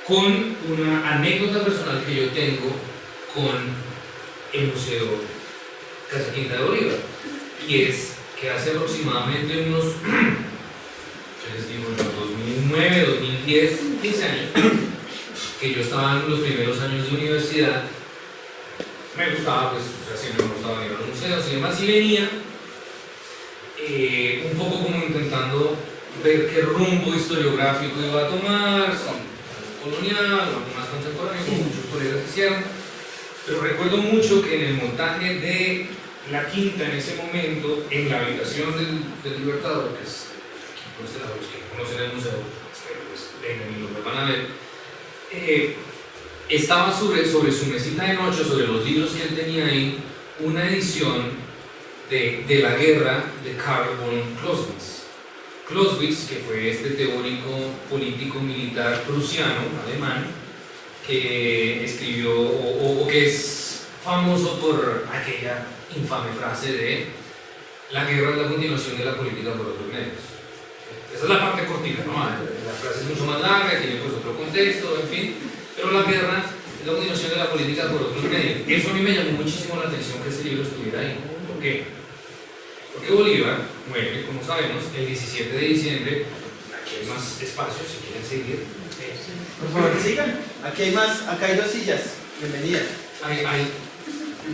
con una anécdota personal que yo tengo con el Museo Casa Quinta de Bolívar, y es que hace aproximadamente unos, yo les digo, 2009, 2010, 15 años, que yo estaba en los primeros años de universidad, me gustaba, pues, o sea, siempre me gustaba ir a los museos y demás, y venía un poco como intentando ver qué rumbo historiográfico iba a tomar, si colonial o algo más contemporáneo, como muchos colegas hicieron. Pero recuerdo mucho que en el montaje de la Quinta, en ese momento, en la habitación del Libertador, que es aquí por este lado, los que conocen el museo, espero pues vengan y lo van a ver, estaba sobre su mesita de noche, sobre los libros que él tenía ahí, una edición de la guerra de Karl von Clausewitz. Clausewitz, que fue este teórico político militar prusiano, alemán, que escribió, o que es famoso por aquella infame frase de la guerra es la continuación de la política por otros medios. Esa es la parte cortita, ¿no? La frase es mucho más larga, tiene pues otro contexto, en fin, pero la guerra es la continuación de la política por otros medios. Eso a mí me llamó muchísimo la atención que ese libro estuviera ahí. ¿Por qué? Porque Bolívar muere, como sabemos, el 17 de diciembre. Aquí hay más espacios si quieren seguir. Por favor, sigan. Aquí hay más, acá hay 2 sillas. Bienvenidas.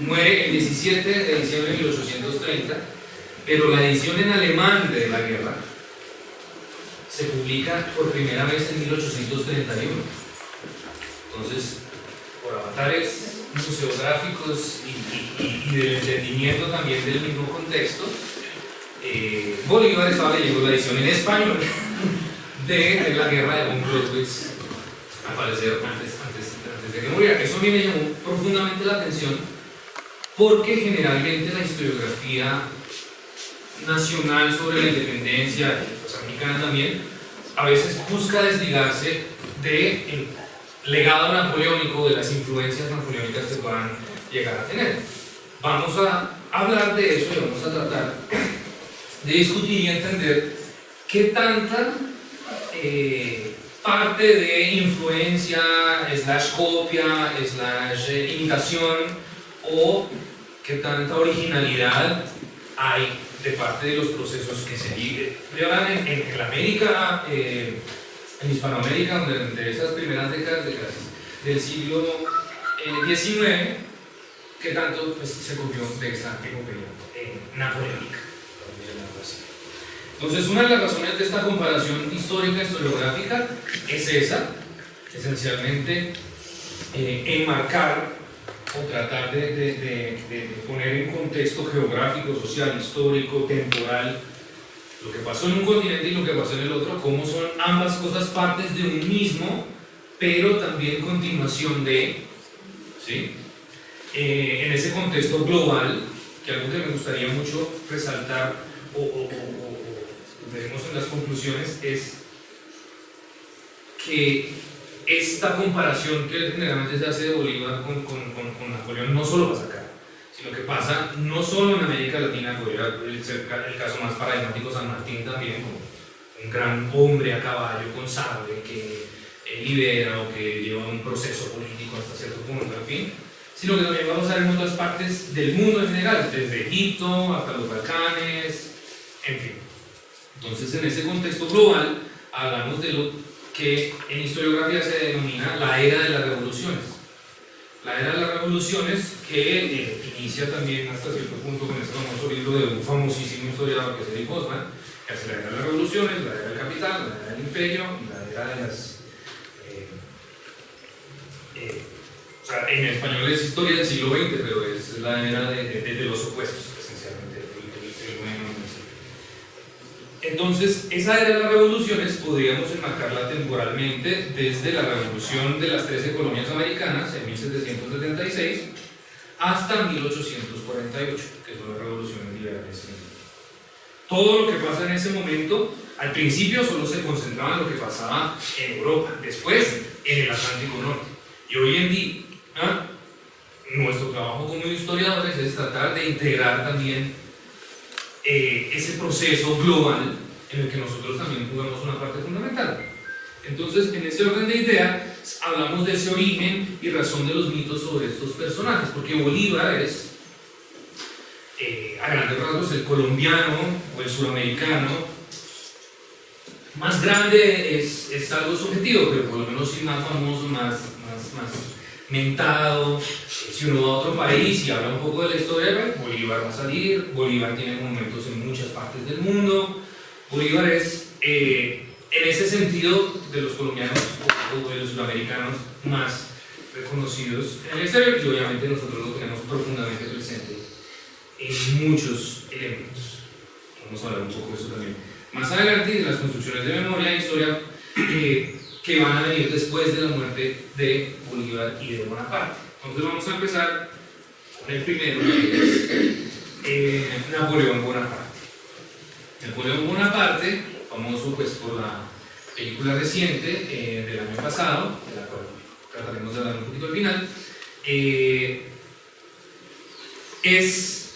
Muere el 17 de diciembre de 1830, pero la edición en alemán de la guerra se publica por primera vez en 1831. Entonces, por avatares museográficos y del entendimiento también del mismo contexto, Bolívar estaba leyendo la edición en español de la guerra de von Clausewitz, al parecer antes de que muriera. Eso a mí me llamó profundamente la atención, porque generalmente la historiografía nacional sobre la independencia, y pues americana también, a veces busca desligarse del legado napoleónico, de las influencias napoleónicas que puedan llegar a tener. Vamos a hablar de eso y vamos a tratar de discutir y entender qué tanta parte de influencia, copia, imitación, o qué tanta originalidad hay de parte de los procesos que se viven. En la América, en Hispanoamérica, durante esas primeras décadas del siglo XIX, que tanto pues, se copió de esa epopeya napoleónica, por llamarlo así. Entonces, una de las razones de esta comparación histórica historiográfica es esa, esencialmente enmarcar o tratar de poner en contexto geográfico, social, histórico, temporal, lo que pasó en un continente y lo que pasó en el otro, cómo son ambas cosas partes de un mismo, pero también continuación de, ¿sí? En ese contexto global, que algo que me gustaría mucho resaltar o veremos en las conclusiones, es que esta comparación que generalmente se hace de Bolívar con Napoleón no solo pasa acá, sino que pasa no solo en América Latina. Podría ser el caso más paradigmático San Martín también, como un gran hombre a caballo con sable que libera o que lleva un proceso político hasta cierto punto, en fin, sino que también va a pasar en otras partes del mundo en general, desde Egipto hasta los Balcanes, en fin. Entonces, en ese contexto global, hablamos de lo que en historiografía se denomina la era de las revoluciones. La era de las revoluciones que inicia también hasta cierto punto con este famoso libro de un famosísimo historiador que es Eric Hobsbawm, que hace la era de las revoluciones, la era del capital, la era del imperio y la era de las... o sea, en español es historia del siglo XX, pero es la era de los opuestos, esencialmente, el bueno. Entonces, esa era de las revoluciones podríamos enmarcarla temporalmente desde la revolución de las 13 colonias americanas en 1776 hasta 1848, que son las revoluciones liberales. Todo lo que pasa en ese momento, al principio solo se concentraba en lo que pasaba en Europa, después en el Atlántico Norte. Y hoy en día, nuestro trabajo como historiadores es tratar de integrar también ese proceso global en el que nosotros también jugamos una parte fundamental. Entonces, en ese orden de idea, hablamos de ese origen y razón de los mitos sobre estos personajes, porque Bolívar es, a grandes rasgos, el colombiano o el suramericano más grande. Es algo subjetivo, pero por lo menos sí más famoso, más mentado. Si uno va a otro país y habla un poco de la historia, Bolívar va a salir. Bolívar tiene monumentos en muchas partes del mundo. Bolívar es, en ese sentido, de los colombianos o de los sudamericanos más reconocidos en el exterior, y obviamente nosotros lo tenemos profundamente presente en muchos elementos. Vamos a hablar un poco de eso también más adelante, y de las construcciones de memoria e historia que van a venir después de la muerte de Bolívar y de Bonaparte. Entonces vamos a empezar con el primero, que es Napoleón Bonaparte. Napoleón Bonaparte, famoso pues por la película reciente del año pasado, de la cual trataremos de hablar un poquito al final, es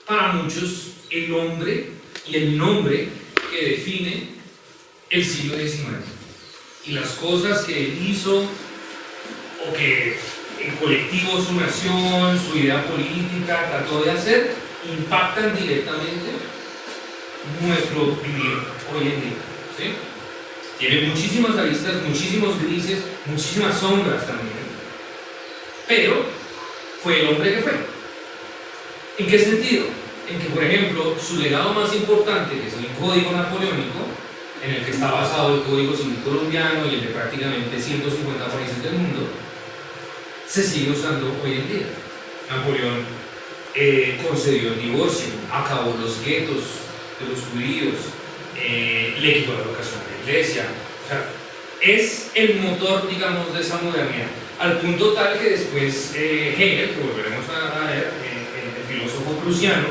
para muchos el hombre y el nombre que define el siglo XIX, y las cosas que él hizo o que en colectivo su nación, su idea política trató de hacer, impactan directamente nuestro vivir hoy en día, ¿sí? Tiene muchísimas aristas, muchísimos grises, muchísimas sombras también, pero fue el hombre que fue. ¿En qué sentido? En que, por ejemplo, su legado más importante, que es el Código Napoleónico, en el que está basado el Código Civil colombiano y el de prácticamente 150 países del mundo, se sigue usando hoy en día. Napoleón concedió el divorcio, acabó los guetos de los judíos, le quitó la educación a la iglesia. O sea, es el motor, digamos, de esa modernidad, al punto tal que después Hegel, que volveremos a ver, el filósofo prusiano,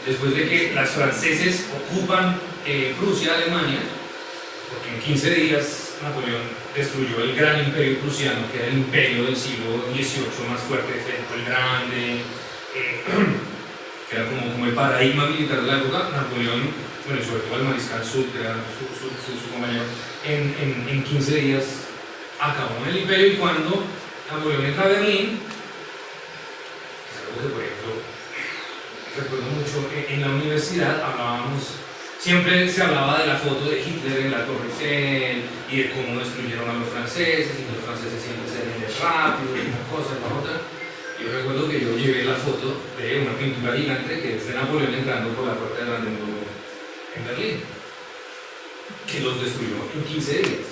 después de que las franceses ocupan Prusia, Alemania, porque en 15 días Napoleón destruyó el gran imperio prusiano, que era el imperio del siglo XVIII más fuerte, Federico el Grande, que era como el paradigma militar de la época. Napoleón, bueno, y sobre todo el mariscal Soult, que era su compañero, en 15 días acabó con el imperio. Y cuando Napoleón entra a Berlín, es algo que, por ejemplo, recuerdo mucho, en la universidad siempre se hablaba de la foto de Hitler en la Torre Eiffel y de cómo destruyeron a los franceses, y los franceses siempre se ven rápido, y una cosa y la otra. Yo recuerdo que yo llevé la foto de una pintura gigante que es de Napoleón entrando por la puerta de Brandenburgo en Berlín, que los destruyó en 15 días.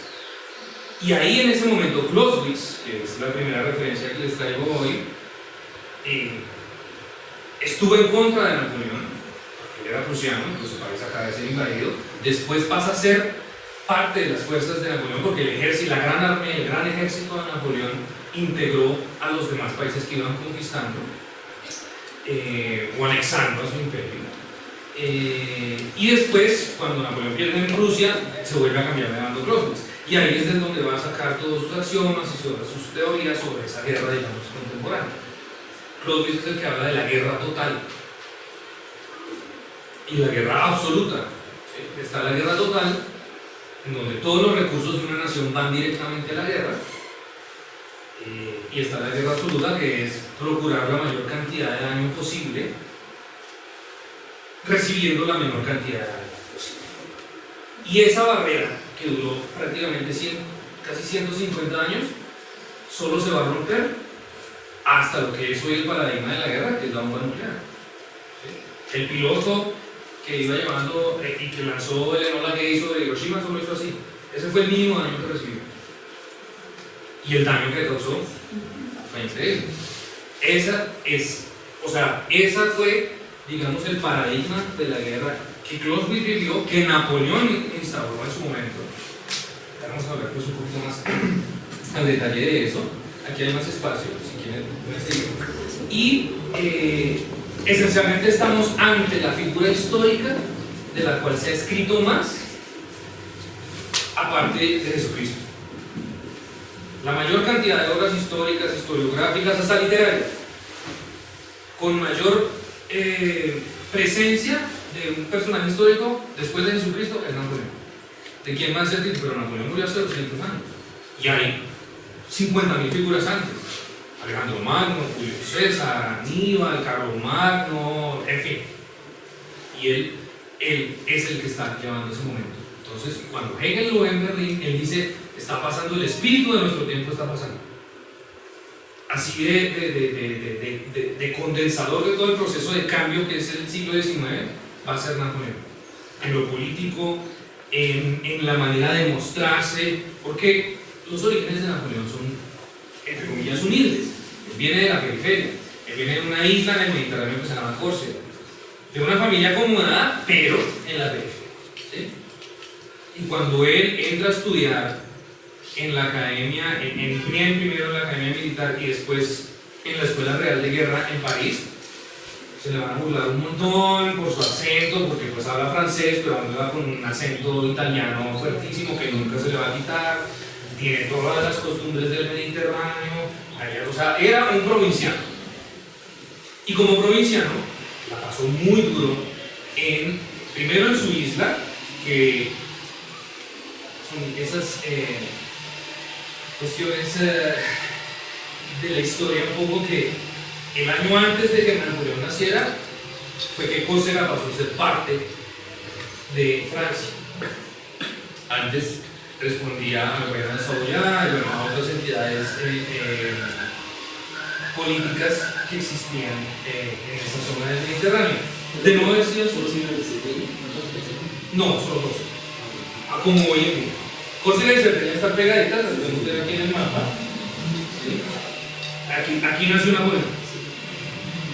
Y ahí, en ese momento, Clausewitz, que es la primera referencia que les traigo hoy, estuvo en contra de Napoleón, porque él era prusiano, pues su país acaba de ser invadido. Después pasa a ser parte de las fuerzas de Napoleón, porque el ejército, la gran armea, el gran ejército de Napoleón integró a los demás países que iban conquistando o anexando a su imperio. Y después, cuando Napoleón pierde en Rusia, se vuelve a cambiar de bando Clausewitz. Y ahí es de donde va a sacar todos sus axiomas y sobre sus teorías sobre esa guerra, digamos, contemporánea. Clausewitz es el que habla de la guerra total y la guerra absoluta. ¿Sí? Está la guerra total, en donde todos los recursos de una nación van directamente a la guerra, y está la guerra absoluta, que es procurar la mayor cantidad de daño posible recibiendo la menor cantidad de daño posible. Y esa barrera, que duró prácticamente casi 150 años, solo se va a romper hasta lo que es hoy el paradigma de la guerra, que es la bomba nuclear. ¿Sí? El piloto que iba llevando y que lanzó el Enola Gay sobre Hiroshima solo hizo así. Ese fue el mínimo daño que recibió. Y el daño que causó fue increíble. Esa fue, digamos, el paradigma de la guerra que Clausewitz vivió, que Napoleón instauró en su momento. Vamos a hablar pues un poquito más al detalle de eso. Aquí hay más espacio, si quieren. Y esencialmente estamos ante la figura histórica de la cual se ha escrito más, aparte de Jesucristo. La mayor cantidad de obras históricas, historiográficas, hasta literarias, con mayor presencia de un personaje histórico después de Jesucristo es Napoleón. ¿De quién más es el título? Pero Napoleón murió hace 200 años. Y hay 50.000 figuras antes. Alejandro Magno, Julio César, Aníbal, Carlomagno, en fin. Y él es el que está llevando ese momento. Entonces, cuando Hegel lo ve en Berlín, él dice, está pasando, el espíritu de nuestro tiempo está pasando. Así de condensador de todo el proceso de cambio que es el siglo XIX, va a ser Napoleón. En lo político, en la manera de mostrarse, porque los orígenes de Napoleón son, entre comillas, humildes. Él viene de la periferia, él viene de una isla en el Mediterráneo que se llama Córcega, de una familia acomodada, pero en la periferia. ¿Sí? Y cuando él entra a estudiar en la academia, primero en la academia militar y después en la Escuela Real de Guerra en París, se le van a burlar un montón por su acento, porque pues habla francés, pero habla con un acento italiano fuertísimo que nunca se le va a quitar, tiene todas las costumbres del Mediterráneo, o sea, era un provinciano. Y como provinciano, la pasó muy duro primero en su isla, que son esas cuestiones de la historia un poco que el año antes de que Napoleón naciera fue que Córcega pasó a ser parte de Francia. Antes respondía al gobierno de Saboya y a otras entidades políticas que existían en esa zona del Mediterráneo. De no haber sido solo no, solo dos. Como hoy en día. Córcega y Cerdeña están pegaditas, las podemos ver aquí en el mapa. ¿Sí? Aquí nació Napoleón.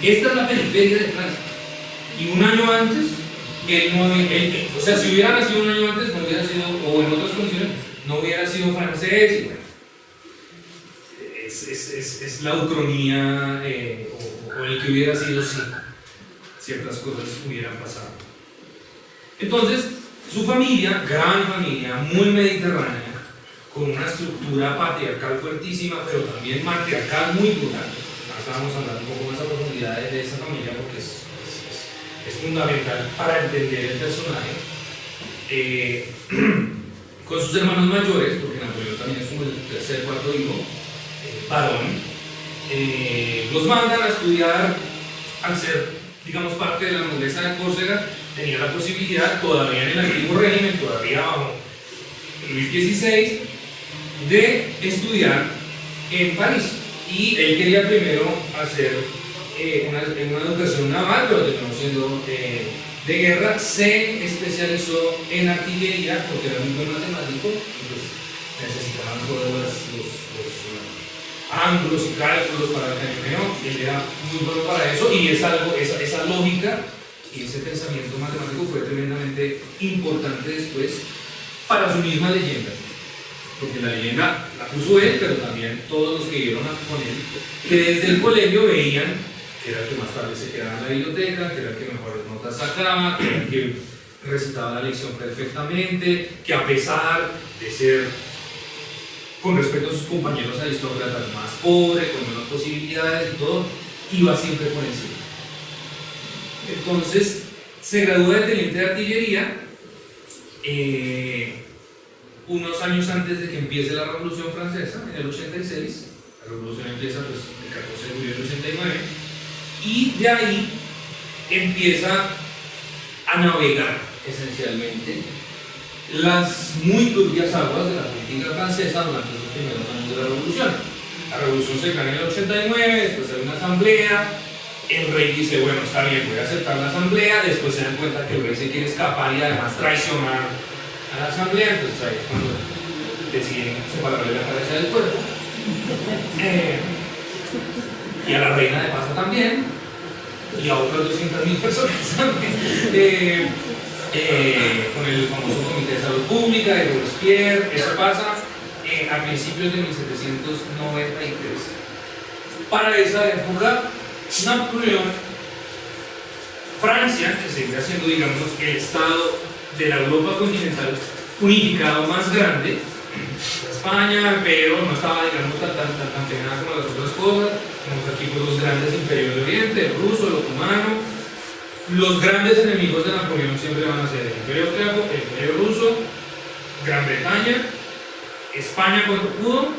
Esta es la periferia de Francia. Y un año antes, o sea, si hubiera nacido un año antes, no hubiera sido, o en otras condiciones, no hubiera sido francés. Y bueno, es la ucronía, o el que hubiera sido, sí, ciertas cosas hubieran pasado. Entonces, su familia, gran familia, muy mediterránea, con una estructura patriarcal fuertísima, pero también matriarcal muy dura. Ahora vamos a hablar un poco más a profundidad de esa familia porque es fundamental para entender el personaje. Con sus hermanos mayores, porque Napoleón también es como el tercer, cuarto hijo, varón, los mandan a estudiar. Al ser, digamos, parte de la nobleza de Córcega, tenía la posibilidad, todavía en el antiguo régimen, todavía bajo Luis XVI, de estudiar en París. Y él quería primero hacer una educación naval, pero terminó siendo de guerra. Se especializó en artillería porque era muy buen matemático y pues necesitaban todos los ángulos y cálculos para el cañoneo. Él era muy bueno para eso y esa lógica y ese pensamiento matemático fue tremendamente importante después para su misma leyenda. Porque la leyenda la puso él, pero también todos los que vieron con él, que desde el colegio veían que era el que más tarde se quedaba en la biblioteca, que era el que mejores notas sacaba, que era el que recitaba la lección perfectamente, que a pesar de ser, con respecto a sus compañeros aristócratas, más pobre, con menos posibilidades y todo, iba siempre por encima. Entonces, se gradúa de teniente de artillería, unos años antes de que empiece la Revolución Francesa, en el 86. La revolución empieza pues, el 14 de julio del 89, y de ahí empieza a navegar esencialmente las muy turbias aguas de la política francesa durante los primeros años de la Revolución. La Revolución se crea en el 89, después hay una asamblea, el rey dice, bueno, está bien, voy a aceptar la asamblea, después se dan cuenta que el rey se quiere escapar y además traicionar a la asamblea, entonces ahí es cuando deciden separarle la cabeza del cuerpo. Y a la reina de paso también, y a otras 200.000 personas también, con el famoso Comité de Salud Pública de Robespierre. Eso pasa a principios de 1793. Para esa época, Napoleón, Francia, que seguía siendo, digamos, el estado de la Europa continental unificado más grande, España, pero no estaba, digamos, tan pegada como las otras cosas. Tenemos aquí pues, los grandes imperios de Oriente, el ruso, el otomano. Los grandes enemigos de Napoleón siempre van a ser el imperio austriaco, el imperio ruso, Gran Bretaña, España cuando pudo,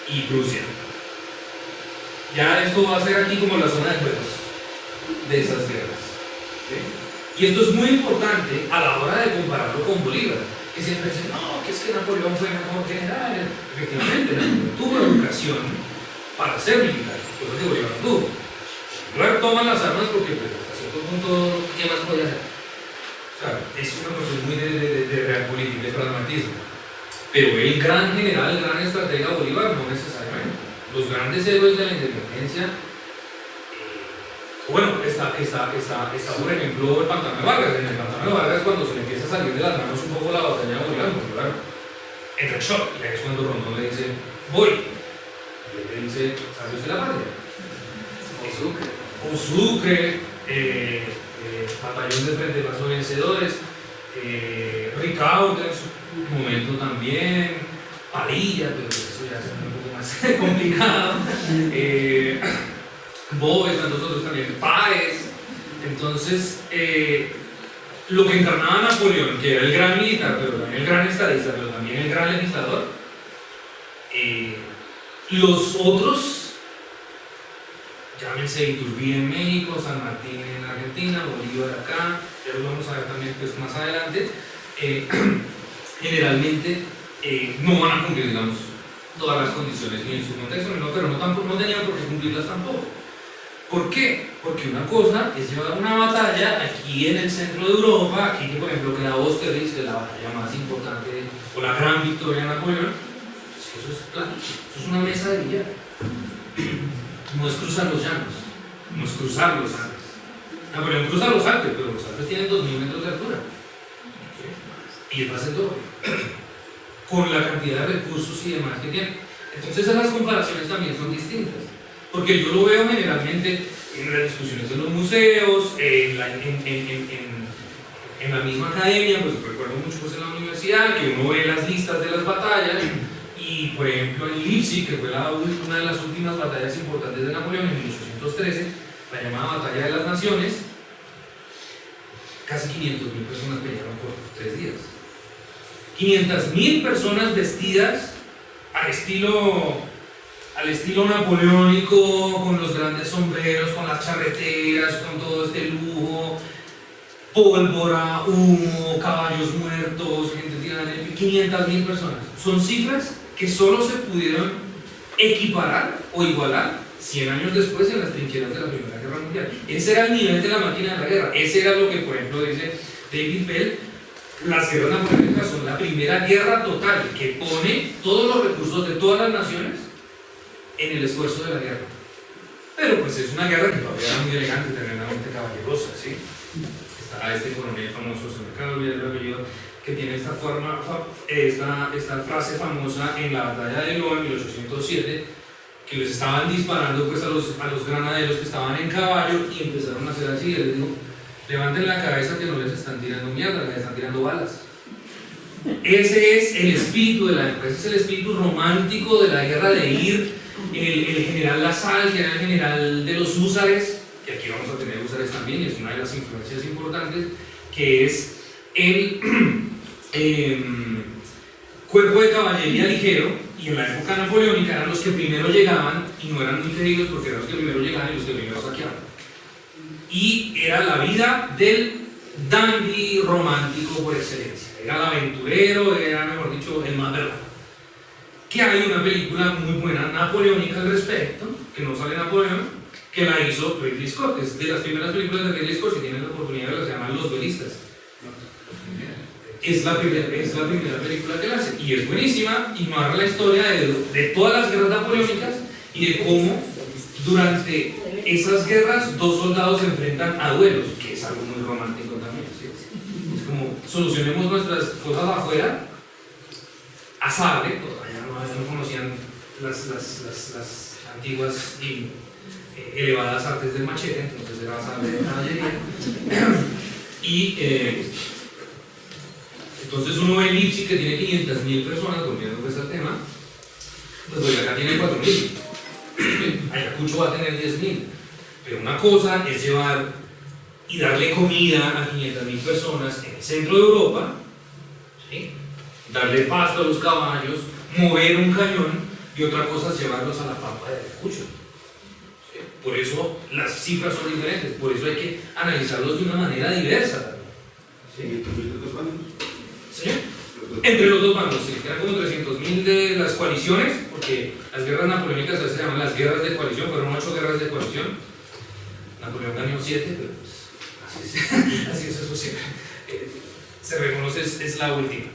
y Prusia. Ya esto va a ser aquí como la zona de juegos de esas guerras. ¿Sí? Y esto es muy importante a la hora de compararlo con Bolívar, que siempre dicen, no, que es que Napoleón fue mejor general. Efectivamente, Napoleón tuvo educación para ser militar, cosa que Bolívar no tuvo. Bolívar toma las armas porque pues, hasta cierto punto, ¿qué más podía hacer? O sea, es una cuestión muy de realpolitik, de pragmatismo. Pero el gran general, el gran estratega Bolívar, no necesariamente. Los grandes héroes de la independencia, bueno, está por ejemplo el Pantano de Vargas. En el Pantano de Vargas, cuando se le empieza a salir de las manos un poco la batalla de Bolívar, Bolívar entra en shock, y ahí es cuando Rondón le dice, voy. Y él le dice, ¿sabe usted la patria? O Sucre, Batallón de Frente Paso Vencedores, Ricaurte en su momento también, Padilla, pero eso ya es un poco más complicado, Boves, tantos otros también, Páez. Entonces, lo que encarnaba Napoleón, que era el gran militar, pero también el gran estadista, pero también el gran legislador, los otros, llámense Iturbide en México, San Martín en Argentina, Bolívar acá, ya lo vamos a ver también pues, más adelante, generalmente no van a cumplir, digamos, todas las condiciones ni en su contexto, pero no tenían por qué cumplirlas tampoco. ¿Por qué? Porque una cosa es llevar una batalla aquí en el centro de Europa, aquí que por ejemplo queda Austerlitz, que es la batalla más importante, o la gran victoria de Napoleón, pues eso es plano, eso es una mesa de billar. No es cruzar los llanos, no es cruzar los Alpes. Napoleón cruza los Alpes, pero los Alpes tienen 2000 metros de altura. ¿Sí? Y él va a hacer todo. Con la cantidad de recursos y demás que tiene. Entonces las comparaciones también son distintas. Porque yo lo veo generalmente en las discusiones de los museos, en la misma academia, pues recuerdo mucho pues, en la universidad, que uno ve las listas de las batallas. Y por ejemplo en Leipzig, que fue una de las últimas batallas importantes de Napoleón en 1813, la llamada Batalla de las Naciones, casi 500.000 personas pelearon por 3 días. 500.000 personas vestidas al estilo napoleónico, con los grandes sombreros, con las charreteras, con todo este lujo, pólvora, humo, caballos muertos, gente tirada en el piso. 500.000 personas. Son cifras que solo se pudieron equiparar o igualar 100 años después en las trincheras de la Primera Guerra Mundial. Ese era el nivel de la máquina de la guerra. Ese era lo que, por ejemplo, dice David Bell, las guerras napoleónicas son la primera guerra total que pone todos los recursos de todas las naciones en el esfuerzo de la guerra. Pero pues es una guerra que todavía era muy elegante, tremendamente caballerosa, ¿sí? Está este coronel famoso, se me acaba de olvidar el apellido, que tiene esta frase famosa en la batalla de Loa en 1807, que les estaban disparando pues, a los granaderos que estaban en caballo y empezaron a hacer así, y les digo, levanten la cabeza que no les están tirando mierda, les están tirando balas. Ese es el espíritu de la guerra, ese es el espíritu romántico de la guerra, de ir el general Lasalle, que era el general de los húsares, que aquí vamos a tener húsares también, y es una de las influencias importantes, que es el cuerpo de caballería ligero, y en la época napoleónica eran los que primero llegaban y no eran muy queridos porque eran los que primero llegaban y los que primero saqueaban. Y era la vida del dandy romántico por excelencia. Era el aventurero, era, mejor dicho, el más verdad. Que hay una película muy buena napoleónica al respecto, que no sale Napoleón, que la hizo Ridley Scott. Es de las primeras películas de Ridley Scott, si tienen la oportunidad de verla, se llaman Los Duelistas. Es la primera película que la hace y es buenísima y narra la historia de todas las guerras napoleónicas y de cómo durante esas guerras dos soldados se enfrentan a duelos, que es algo muy romántico también, ¿sí? Es como solucionemos nuestras cosas afuera a sable, todavía no conocían las antiguas y elevadas artes del machete, entonces era sable de caballería y entonces uno ve Leipzig que tiene 500.000 personas, volviendo pues al tema, pues Boyacá tiene 4.000, Ayacucho va a tener 10.000, pero una cosa es llevar y darle comida a 500.000 personas en el centro de Europa, ¿sí? Darle pasto a los caballos, mover un cañón, y otra cosa es llevarlos a la pampa de Ayacucho. Por eso las cifras son diferentes, por eso hay que analizarlos de una manera diversa. ¿Sí? ¿Señor? Entre los dos bandos, sí, eran como 300.000 de las coaliciones, porque las guerras napoleónicas se llaman las guerras de coalición, fueron 8 guerras de coalición. Napoleón ganó 7, pero pues, así es eso siempre. Se reconoce, es la última.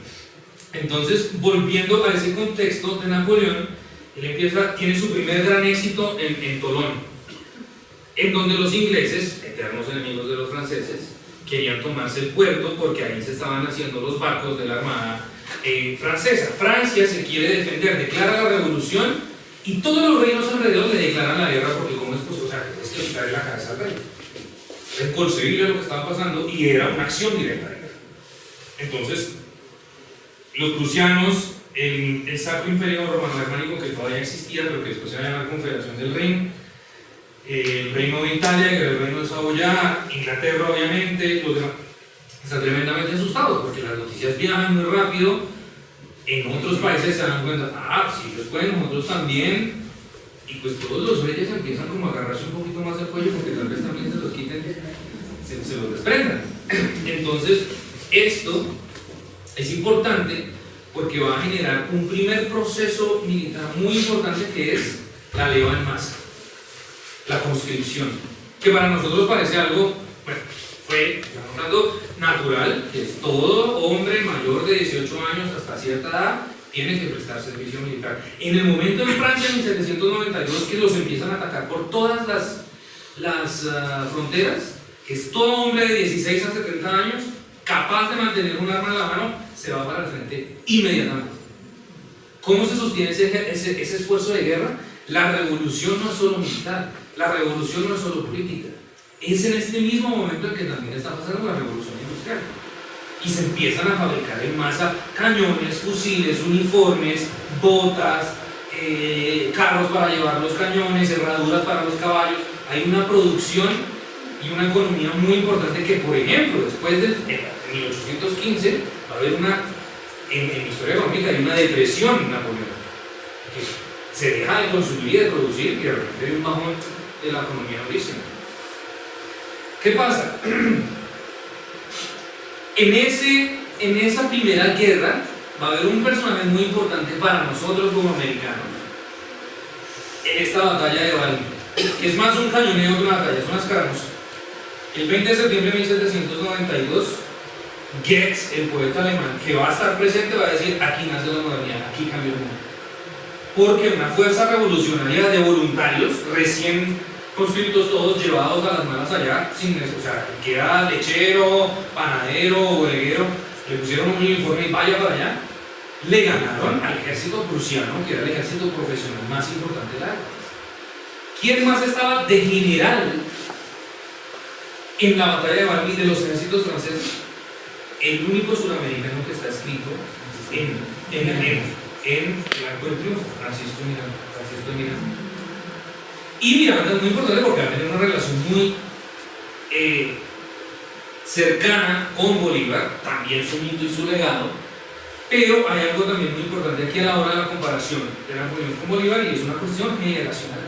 Entonces, volviendo a ese contexto de Napoleón, él tiene su primer gran éxito en Tolón, en donde los ingleses, eternos enemigos de los franceses, querían tomarse el puerto porque ahí se estaban haciendo los barcos de la armada francesa. Francia se quiere defender, declara la revolución y todos los reinos alrededor le declaran la guerra porque como es posible, o sea, es que quitarle la cabeza al rey. Es inconcebible lo que estaba pasando y era una acción directa de guerra. Entonces, los prusianos, el Sacro Imperio Romano Germánico, que todavía existía, pero que después se llama la Confederación del Rin, el Reino de Italia, que era el Reino de Saboya, Inglaterra, obviamente, los demás están tremendamente asustados porque las noticias viajan muy rápido. En otros países se dan cuenta, si ellos pueden, nosotros también. Y pues todos los reyes empiezan como a agarrarse un poquito más el cuello porque tal vez también se los quiten, se los desprendan. Entonces, esto es importante porque va a generar un primer proceso militar muy importante que es la leva en masa, la conscripción, que para nosotros parece algo, bueno, fue algo natural, que es todo hombre mayor de 18 años hasta cierta edad tiene que prestar servicio militar. En el momento en Francia, en 1792, que los empiezan a atacar por todas las fronteras, que es todo hombre de 16 a 70 años, capaz de mantener un arma en la mano, se va para el frente inmediatamente. ¿Cómo se sostiene ese esfuerzo de guerra? La revolución no es solo militar, la revolución no es solo política. Es en este mismo momento en que también está pasando la revolución industrial. Y se empiezan a fabricar en masa cañones, fusiles, uniformes, botas, carros para llevar los cañones, herraduras para los caballos. Hay una producción y una economía muy importante que, por ejemplo, después de 1815 va a haber en la historia económica hay una depresión napoleónica, que se deja de consumir y de producir y de repente hay un bajón de la economía durísima. ¿Qué pasa? En esa primera guerra va a haber un personaje muy importante para nosotros como americanos en esta batalla de Valmy, que es más un cañoneo que una batalla, es una escaramuza. El 20 de septiembre de 1792, Goethe, el poeta alemán, que va a estar presente, va a decir: aquí nace la modernidad, aquí cambió el mundo. Porque una fuerza revolucionaria de voluntarios, recién conscriptos todos, llevados a las malas allá, sin eso, o sea, que era lechero, panadero, bodeguero, le pusieron un uniforme y vaya para allá, le ganaron al ejército prusiano, que era el ejército profesional más importante de la época. ¿Quién más estaba de general en la batalla de Valmy de los ejércitos franceses? El único suramericano que está escrito en el Arco del Triunfo, Francisco de Miranda. Y Miranda es muy importante porque va a tener una relación muy cercana con Bolívar, también su mito y su legado, pero hay algo también muy importante aquí a la hora de la comparación de Napoleón con Bolívar, y es una cuestión generacional.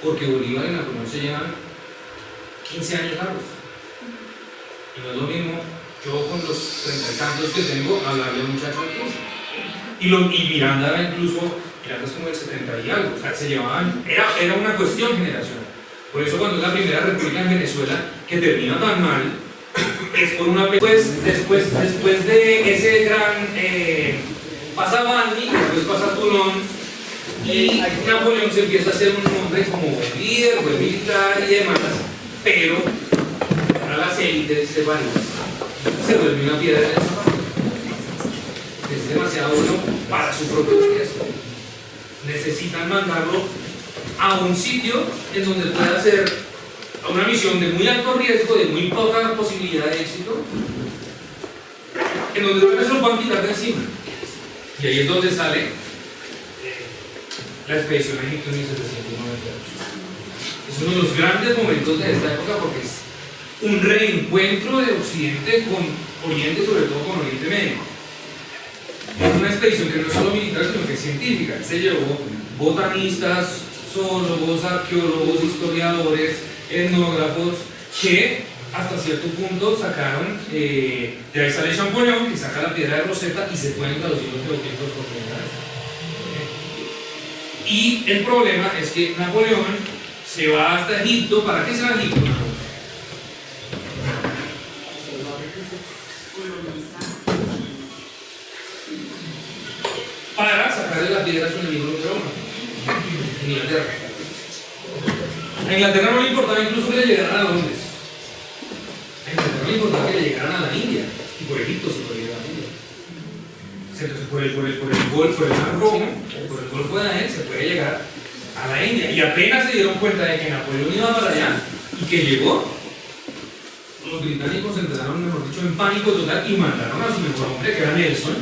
Porque Bolívar y Napoleón se llevan 15 años largos. Y no es lo mismo yo con los 30 y tantos que tengo hablarle a un muchacho de 15. Y Miranda era incluso, Miranda es como el 70 y algo, o sea, se llevaban, era una cuestión generacional. Por eso cuando es la primera república en Venezuela que termina tan mal, es por una... Pues después de ese gran... pasa Valmy, después pasa Toulon, y Napoleón se empieza a hacer un hombre como buen líder, buen militar y demás, pero para las élites de Valmy se vuelve una piedra en el zapato. Es demasiado bueno para su propio riesgo. Necesitan mandarlo a un sitio en donde pueda hacer una misión de muy alto riesgo, de muy poca posibilidad de éxito, en donde se lo van a quitar de encima. Y ahí es donde sale la expedición a Egipto en 1798. Es uno de los grandes momentos de esta época porque es un reencuentro de Occidente con Oriente, sobre todo con Oriente Medio. es una expedición que no es solo militar, sino que es científica. Se llevó botanistas, zoólogos, arqueólogos, historiadores, etnógrafos, que hasta cierto punto sacaron, de ahí sale Champollion, que saca la piedra de Rosetta y se cuenta los hilos geográficos por primera vez. Y el problema es que Napoleón se va hasta Egipto. ¿Para qué se va a Egipto? Para sacarle la piedra a su enemigo de Roma, en Inglaterra. A Inglaterra no le importaba incluso que le llegaran a Londres. A Inglaterra no le importaba que le llegaran a la India, y por Egipto se puede llegar a la India. Entonces, por el mar Rojo, por el Golfo de Adén, se puede llegar a la India. Y apenas se dieron cuenta de que Napoleón iba para allá y que llegó, los británicos entraron, mejor dicho, en pánico total y mandaron a su mejor hombre, que era Nelson,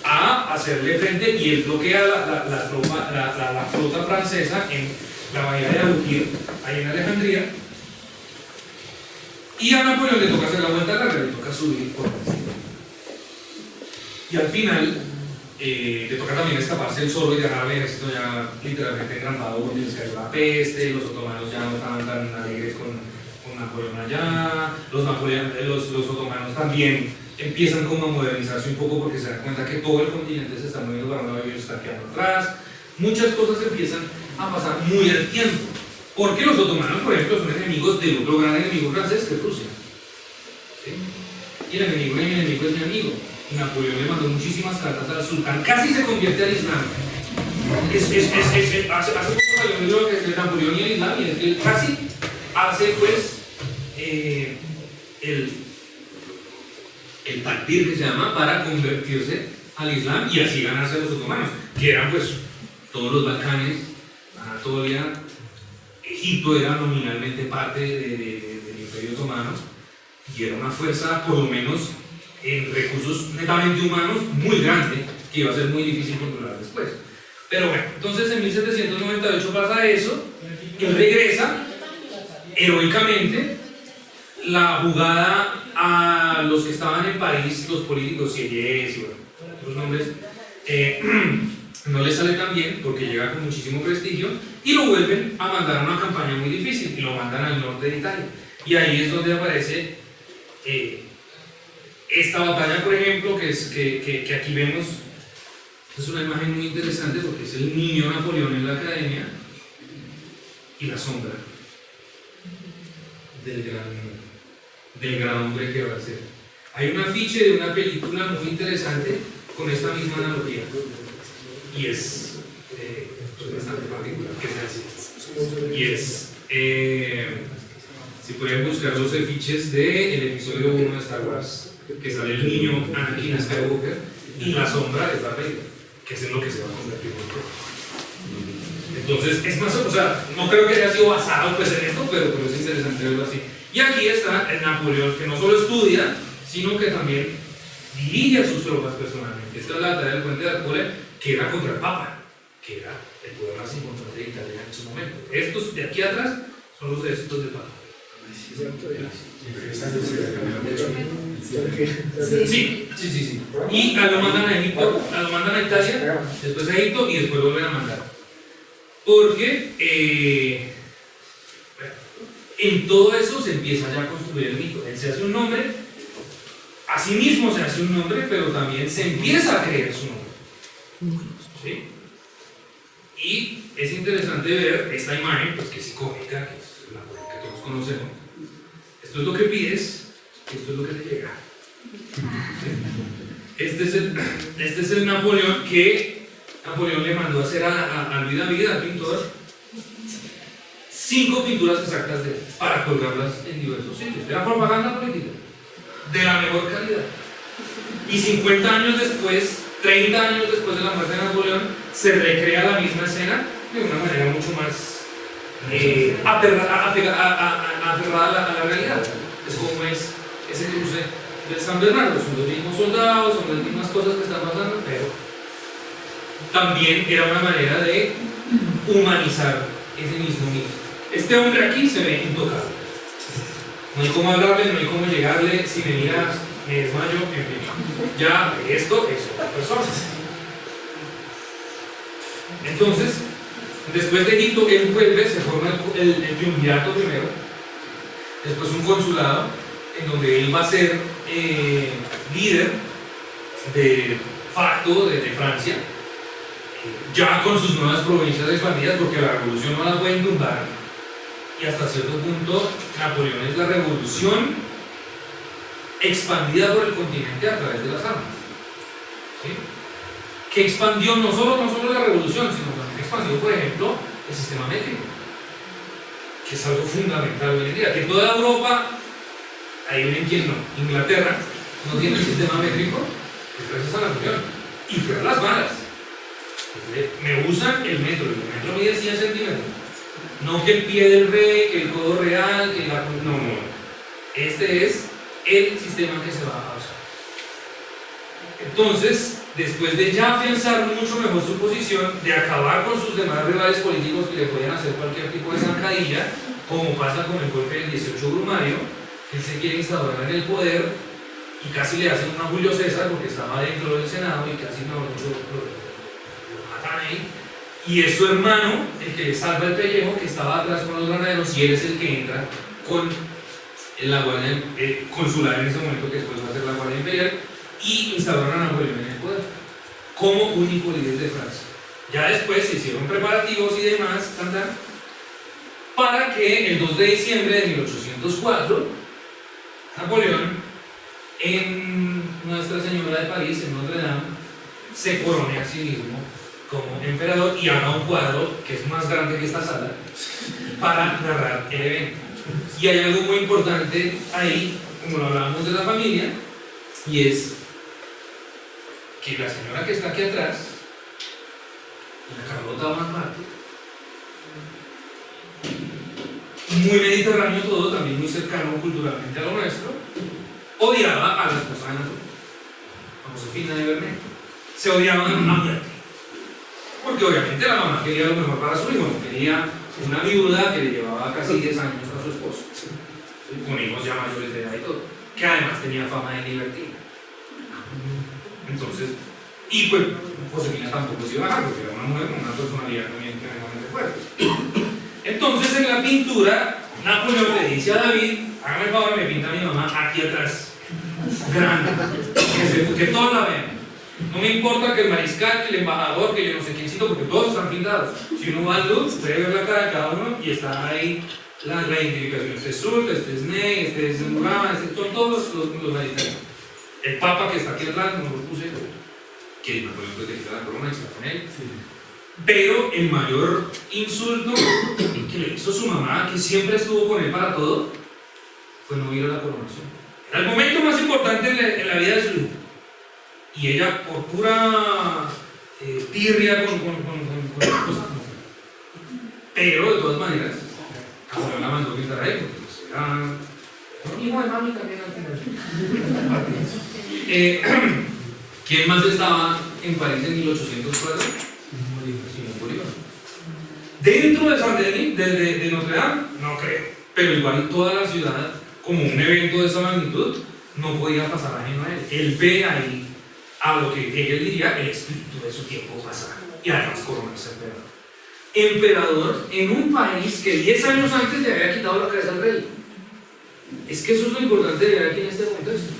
a hacerle frente, y él bloquea la flota francesa en la bahía de Abukir, ahí en Alejandría, y a Napoleón le toca hacer la vuelta larga, le toca subir por encima. Y al final, le toca también escaparse él solo y dejar al ejército ya literalmente engrampado porque les cayó la peste, los otomanos ya no estaban tan alegres con Napoleón allá, los otomanos también empiezan como a modernizarse un poco porque se dan cuenta que todo el continente se está moviendo para un lado y ellos están quedando atrás. Muchas cosas empiezan a pasar muy al tiempo, porque los otomanos, por ejemplo, son enemigos del otro gran enemigo francés, que es Rusia. ¿Sí? Y el enemigo es mi amigo. Napoleón le mandó muchísimas cartas al sultán, casi se convierte al Islam. Hace poco salió un libro que es de Napoleón y el Islam, y es que él casi hace pues el takbir, que se llama, para convertirse al Islam y así ganarse a los otomanos, que eran pues todos los Balcanes, Anatolia. Egipto era nominalmente parte del Imperio Otomano y era una fuerza, por lo menos en recursos netamente humanos, muy grande, que iba a ser muy difícil controlar después. Pero bueno, entonces en 1798 pasa eso, él regresa heroicamente. La jugada a los que estaban en París, los políticos, Sieyès y bueno, otros nombres, no le sale tan bien porque llega con muchísimo prestigio y lo vuelven a mandar a una campaña muy difícil y lo mandan al norte de Italia. Y ahí es donde aparece esta batalla, por ejemplo, que aquí vemos. Es una imagen muy interesante porque es el niño Napoleón en la academia y la sombra del gran hombre que va a ser. Hay un afiche de una película muy interesante con esta misma analogía y es bastante particular, que sea así. Y es, si pueden buscar los afiches del episodio 1 de Star Wars, que sale el niño Anakin Skywalker y la sombra es Darth Vader, que es en lo que se va a convertir en. Entonces, es más, o sea, no creo que haya sido basado pues en esto, pero es interesante verlo así. Y aquí está el Napoleón, que no solo estudia, sino que también dirige a sus tropas personalmente. Esta es la batalla del Puente de Arcola, que era contra el Papa, que era el poder más importante de Italia en su momento. Estos de aquí atrás son los ejércitos del Papa. Sí. Y lo mandan a Egipto, lo mandan a Italia, después a Egipto y después lo vuelven a mandar. Porque en todo eso se empieza ya a construir el mito. Él se hace un nombre, a sí mismo se hace un nombre, pero también se empieza a creer su nombre. ¿Sí? Y es interesante ver esta imagen, pues, que es icónica, que es la que todos conocemos. Esto es lo que pides, esto es lo que te llega. Este es el Napoleón que Napoleón le mandó a hacer a Louis David, al pintor, 5 pinturas exactas de él para colgarlas en diversos sitios. Era propaganda política de la mejor calidad. Y 50 años después, 30 años después de la muerte de Napoleón, se recrea la misma escena de una manera mucho más aferrada a la realidad. Es como es ese cruce de San Bernardo. Son los mismos soldados, son las mismas cosas que están pasando, pero también era una manera de humanizar ese mismo mito. Este hombre aquí se ve intocable. No hay cómo hablarle, no hay cómo llegarle. Si me mira me desmayo, en fin. Ya esto es otra persona. Entonces, después de Egipto, él vuelve, se forma el triunvirato primero, después un consulado, en donde él va a ser líder de facto de Francia, ya con sus nuevas provincias expandidas, porque la revolución no la pueden tumbar, y hasta cierto punto Napoleón es la revolución expandida por el continente a través de las armas, ¿sí? Que expandió no solo la revolución, sino también expandió, por ejemplo, el sistema métrico, que es algo fundamental hoy en día, que toda Europa, ahí ven quién no, Inglaterra, no tiene el sistema métrico, pues gracias a Napoleón, y fue a las malas. Me usan el metro mide 100 centímetros, no que el pie del rey, que el codo real, que la... no, este es el sistema que se va a usar. Entonces, después de ya afianzar mucho mejor su posición, de acabar con sus demás rivales políticos que le podían hacer cualquier tipo de zancadilla, como pasa con el golpe del 18 Brumario, él se quiere instaurar en el poder y casi le hacen una Julio César porque estaba dentro del Senado y casi lo matan ahí. Y es su hermano el que le salva el pellejo, que estaba atrás con los granaderos, y él es el que entra con la guardia consular en ese momento, que después va a ser la Guardia Imperial, y instauraron a Napoleón en el poder como único líder de Francia. Ya después se hicieron preparativos y demás para que el 2 de diciembre de 1804 Napoleón, en Nuestra Señora de París, en Notre Dame, se corone a sí mismo como emperador y haga un cuadro que es más grande que esta sala para narrar el evento. Y hay algo muy importante ahí, como lo hablábamos de la familia, y es que la señora que está aquí atrás, la Carlota Bonaparte, muy mediterráneo todo, también muy cercano culturalmente a lo nuestro, odiaba a la esposa de Napoleón, a Josefina de Beauharnais. Se odiaban a muerte, porque obviamente la mamá quería lo mejor para su hijo, no quería una viuda que le llevaba casi 10 años a su esposo, con hijos ya mayores de edad y todo, que además tenía fama de libertina. Entonces, y pues Josefina tampoco se iba a bajar porque era una mujer con una personalidad también tremendamente fuerte. Entonces, en la pintura, Napoleón le dice a David: hágame el favor, me pinta a mi mamá aquí atrás, grande, que todos la vean. No me importa que el mariscal, que el embajador, que yo no sé quiéncito, porque todos están pintados. Si uno va al Louvre, puede ver la cara de cada uno y está ahí la identificación. Este es Soult, este es Ney, este es Murat, son todos los mariscales. El papa que está aquí atrás, no lo puse, que Napoleón pues le quita la corona y está con él. Sí. Pero el mayor insulto que le hizo su mamá, que siempre estuvo con él para todo, fue no ir a la coronación. Era el momento más importante en la vida de su hijo. Y ella, por pura tirria con las cosas, no fue. Pero de todas maneras, Napoleón la mandó a pintar a él, porque pues, era un hijo de mami también al final. ¿Quién más estaba en París en 1804? Simón Bolívar. Dentro de Saint-Denis, de Notre Dame, no creo. Pero igual toda la ciudad, como un evento de esa magnitud, no podía pasar ajeno a él. Él ve ahí a lo que Hegel diría el espíritu de su tiempo pasado. Y además coronarse emperador. Emperador en un país que 10 años antes le había quitado la cabeza al rey. Es que eso es lo importante de ver aquí en este contexto.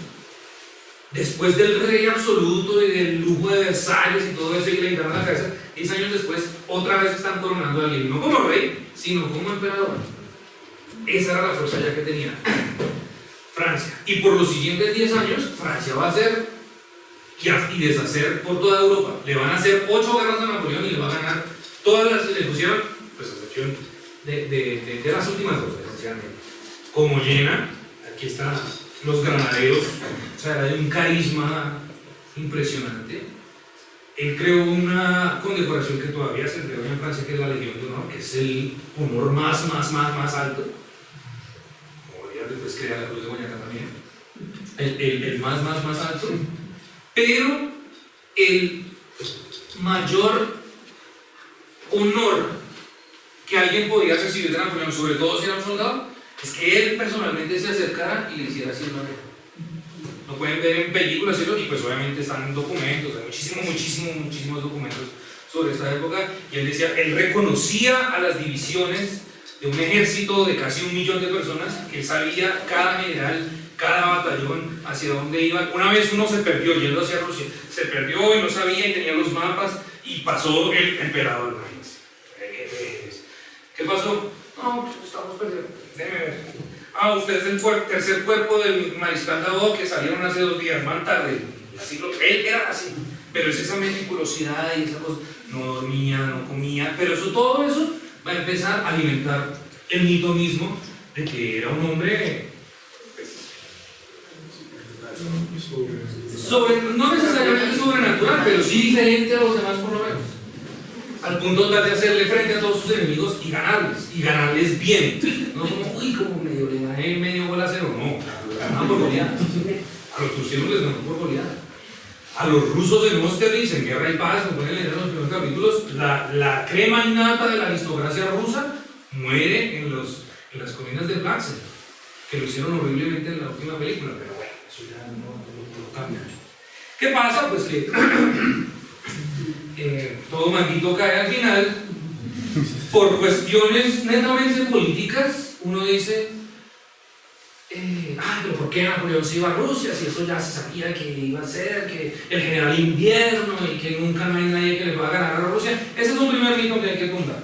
Después del rey absoluto y del lujo de Versalles y todo eso, y que le quitaron la cabeza, 10 años después, otra vez están coronando a alguien, no como rey, sino como emperador. Esa era la fuerza ya que tenía Francia. Y por los siguientes 10 años, Francia va a hacer y deshacer por toda Europa. Le van a hacer 8 guerras a Napoleón y le va a ganar todas las que le pusieron, pues a excepción de las últimas dos, esencialmente. Como Jena, aquí están los granaderos, o sea, era de un carisma impresionante. Él creó una condecoración que todavía se entrega en Francia, que es la Legión de Honor, que es el honor más alto. Como ya después crea la Cruz de Boyacá también. El más alto. Pero el mayor honor que alguien podía recibir de Napoleón, sobre todo si era un soldado, es que él personalmente se acercara y le hiciera así una oreja. lo pueden ver en películas y pues obviamente están en documentos, hay muchísimos documentos sobre esta época, y él decía, él reconocía a las divisiones de un ejército de casi 1 millón de personas, que él sabía cada general, cada batallón hacia dónde iban. Una vez uno se perdió yendo hacia Rusia, se perdió y no sabía y tenía los mapas y pasó el emperador. ¿Qué pasó? No, pues estamos perdidos. Déjeme ver. Usted es el tercer cuerpo del mariscal Davout que salieron hace 2 días, más tarde. Así él era así. Pero es esa meticulosidad y esa cosa. No dormía, no comía. Pero todo eso va a empezar a alimentar el mito mismo de que era un hombre no necesariamente sobrenatural, pero sí diferente a los demás por lo menos, al punto tal de hacerle frente a todos sus enemigos y ganarles bien, no como medio le gané medio gol a 0, no, ganaban por goleada. A los prusianos les ganó por goleada. A los rusos en Austerlitz, en Guerra y Paz, como pueden leer en los primeros capítulos, la crema innata de la aristocracia rusa muere en las colinas de Platzen, que lo hicieron horriblemente en la última película, pero bueno, eso ya no cambia. ¿Qué pasa? Pues que todo maldito cae al final. Por cuestiones netamente políticas, uno dice, pero ¿por qué Napoleón se iba a Rusia? Si eso ya se sabía que iba a ser, que el general invierno y que nunca no hay nadie que le va a ganar a Rusia. Ese es un primer mito que hay que tumbar,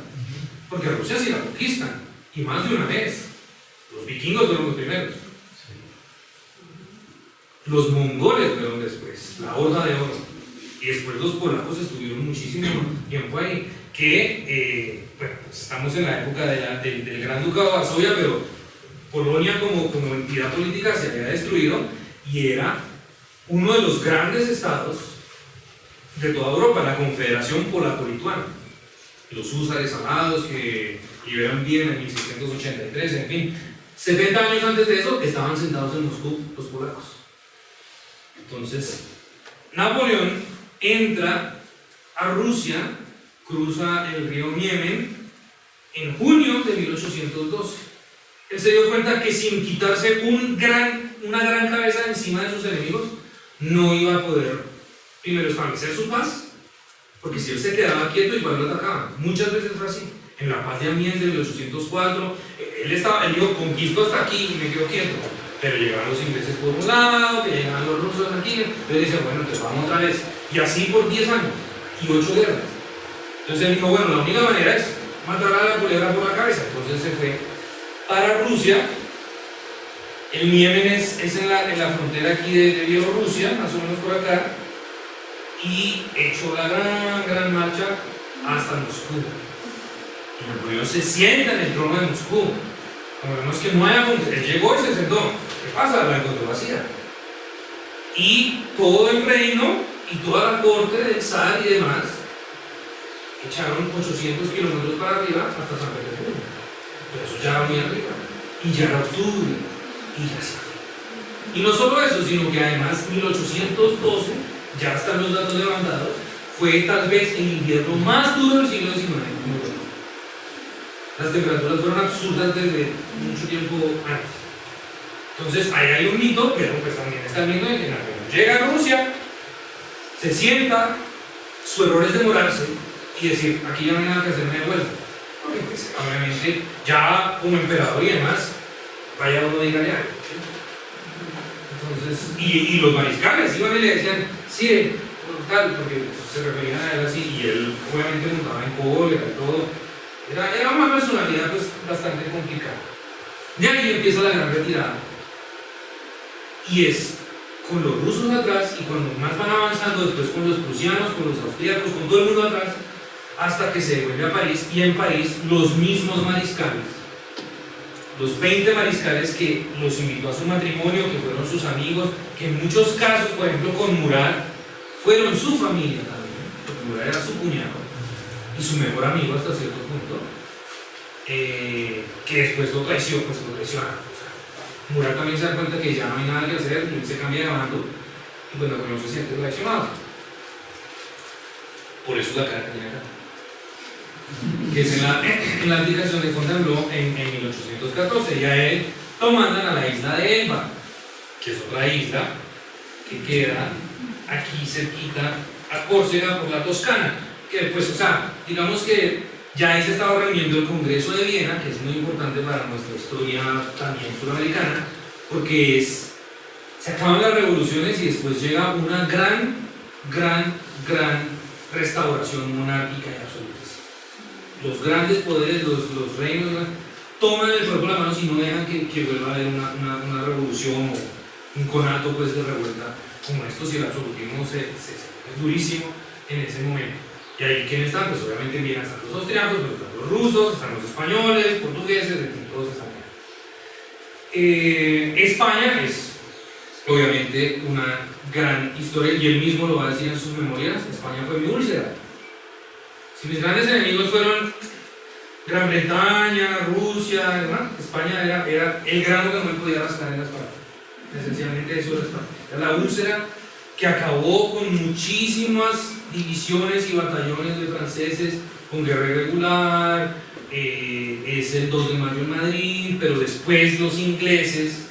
porque a Rusia sí la conquistan, y más de una vez. Los vikingos fueron los primeros. Los mongoles fueron después, la Horda de Oro. Y después los polacos estuvieron muchísimo tiempo ahí. Bueno, pues estamos en la época del Gran Ducado de Varsovia, pero Polonia como entidad política se había destruido y era uno de los grandes estados de toda Europa, la Confederación Polaco-Lituana. Los húsares alados que liberan Viena en 1683, en fin. 70 años antes de eso estaban sentados en Moscú los polacos. Entonces, Napoleón entra a Rusia, cruza el río Niemen en junio de 1812. Él se dio cuenta que sin quitarse una gran cabeza de encima de sus enemigos, no iba a poder primero establecer su paz, porque si él se quedaba quieto, igual lo atacaban. Muchas veces fue así. En la paz de Amiens de 1804, él dijo, conquisto hasta aquí y me quedo quieto. Pero llegaban los ingleses por un lado, que llegaban los rusos aquí, entonces decía, bueno, entonces vamos otra vez. Y así por 10 años, y 8 guerras. Entonces él dijo, bueno, la única manera es matar a la culebra por la cabeza. Entonces se fue para Rusia. El Niemen es en la frontera aquí de Bielorrusia, más o menos por acá, y echó la gran marcha hasta Moscú. Y Napoleón se sienta en el trono de Moscú. Como vemos que no hay él llegó y se sentó. ¿Qué pasa? La encontró vacía. Y todo el reino y toda la corte del zar y demás echaron 800 kilómetros para arriba hasta San Petersburgo. Pero eso ya era muy arriba. Y ya era octubre. Y ya se. Y no solo eso, sino que además 1812, ya están los datos levantados, fue tal vez el invierno más duro del siglo XIX. Las temperaturas fueron absurdas desde mucho tiempo antes. Entonces, ahí hay un mito, pero pues también está el mito de que Napoleón llega a Rusia, se sienta, su error es demorarse y decir, aquí ya no hay nada que hacerme de vuelta. Porque pues, obviamente, ya como emperador y demás, vaya uno diga ya. Entonces, y los mariscales iban y le decían, sí, tal, porque se referían a él así, y él obviamente montaba en cólera y todo. Era una personalidad pues bastante complicada. De ahí empieza la gran retirada. Y es con los rusos atrás y cuando más van avanzando, después con los prusianos, con los austríacos, con todo el mundo atrás, hasta que se devuelve a París. Y en París los mismos mariscales, los 20 mariscales que los invitó a su matrimonio, que fueron sus amigos, que en muchos casos, por ejemplo con Murat, fueron su familia también, porque Murat era su cuñado y su mejor amigo hasta cierto punto, que después lo traicionaron. O sea, Murat también se da cuenta que ya no hay nada que hacer, y él se cambia de bando, y pues Napoleón se siente traicionado. Por eso la cara que tiene acá, que es en la abdicación de Fontainebleau en 1814, y a él lo mandan a la isla de Elba, que es otra isla que queda aquí cerquita a Córcega por la Toscana, que pues, o sea, digamos que ya ahí se estaba reuniendo el Congreso de Viena, que es muy importante para nuestra historia también sudamericana, porque se acaban las revoluciones y después llega una gran restauración monárquica y absolutista. Los grandes poderes, los reinos, toman el cuerpo a las manos y no dejan que vuelva a haber una revolución o un conato pues, de revuelta como estos, y el absolutismo es durísimo en ese momento. Y ahí, ¿quiénes están? Pues obviamente vienen están los austriacos, pero están los rusos, están los españoles, portugueses, todos están allá. España es obviamente una gran historia, y él mismo lo va a decir en sus memorias: España fue mi úlcera. Si mis grandes enemigos fueron Gran Bretaña, Rusia, ¿verdad? España era el grano que no me podía rascar en las patas. Esencialmente eso era España. Era la úlcera que acabó con muchísimas divisiones y batallones de franceses, con guerra irregular. Es el 2 de mayo en Madrid, pero después los ingleses.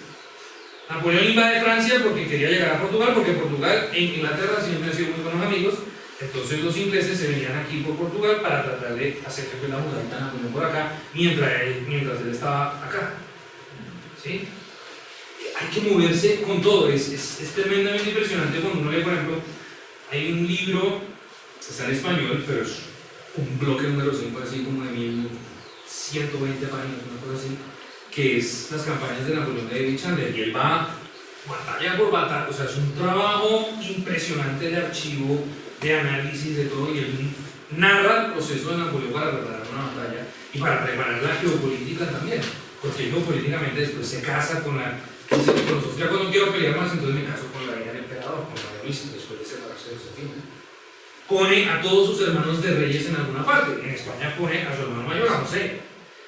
Napoleón invade Francia porque quería llegar a Portugal, porque Portugal e Inglaterra siempre han sido muy buenos amigos. Entonces los ingleses se venían aquí por Portugal para tratar de hacer que fue la murallita Napoleón por acá, mientras él estaba acá. ¿Sí? Hay que moverse con todo, es tremendamente impresionante cuando uno lee, por ejemplo, hay un libro, está en español, pero es un bloque número 5, así como de 1120 páginas, una cosa así, que es las campañas de Napoleón de Chandler, y él va batalla por batalla, o sea, es un trabajo impresionante de archivo, de análisis, de todo, y él narra el proceso de Napoleón para preparar una batalla y para preparar la geopolítica también, porque geopolíticamente después se casa con los austriacos. No quiero pelear más, entonces me caso con la hija del emperador, con María Luisa, después de separarse de Josefina. Pone a todos sus hermanos de reyes en alguna parte. En España pone a su hermano mayor, a José,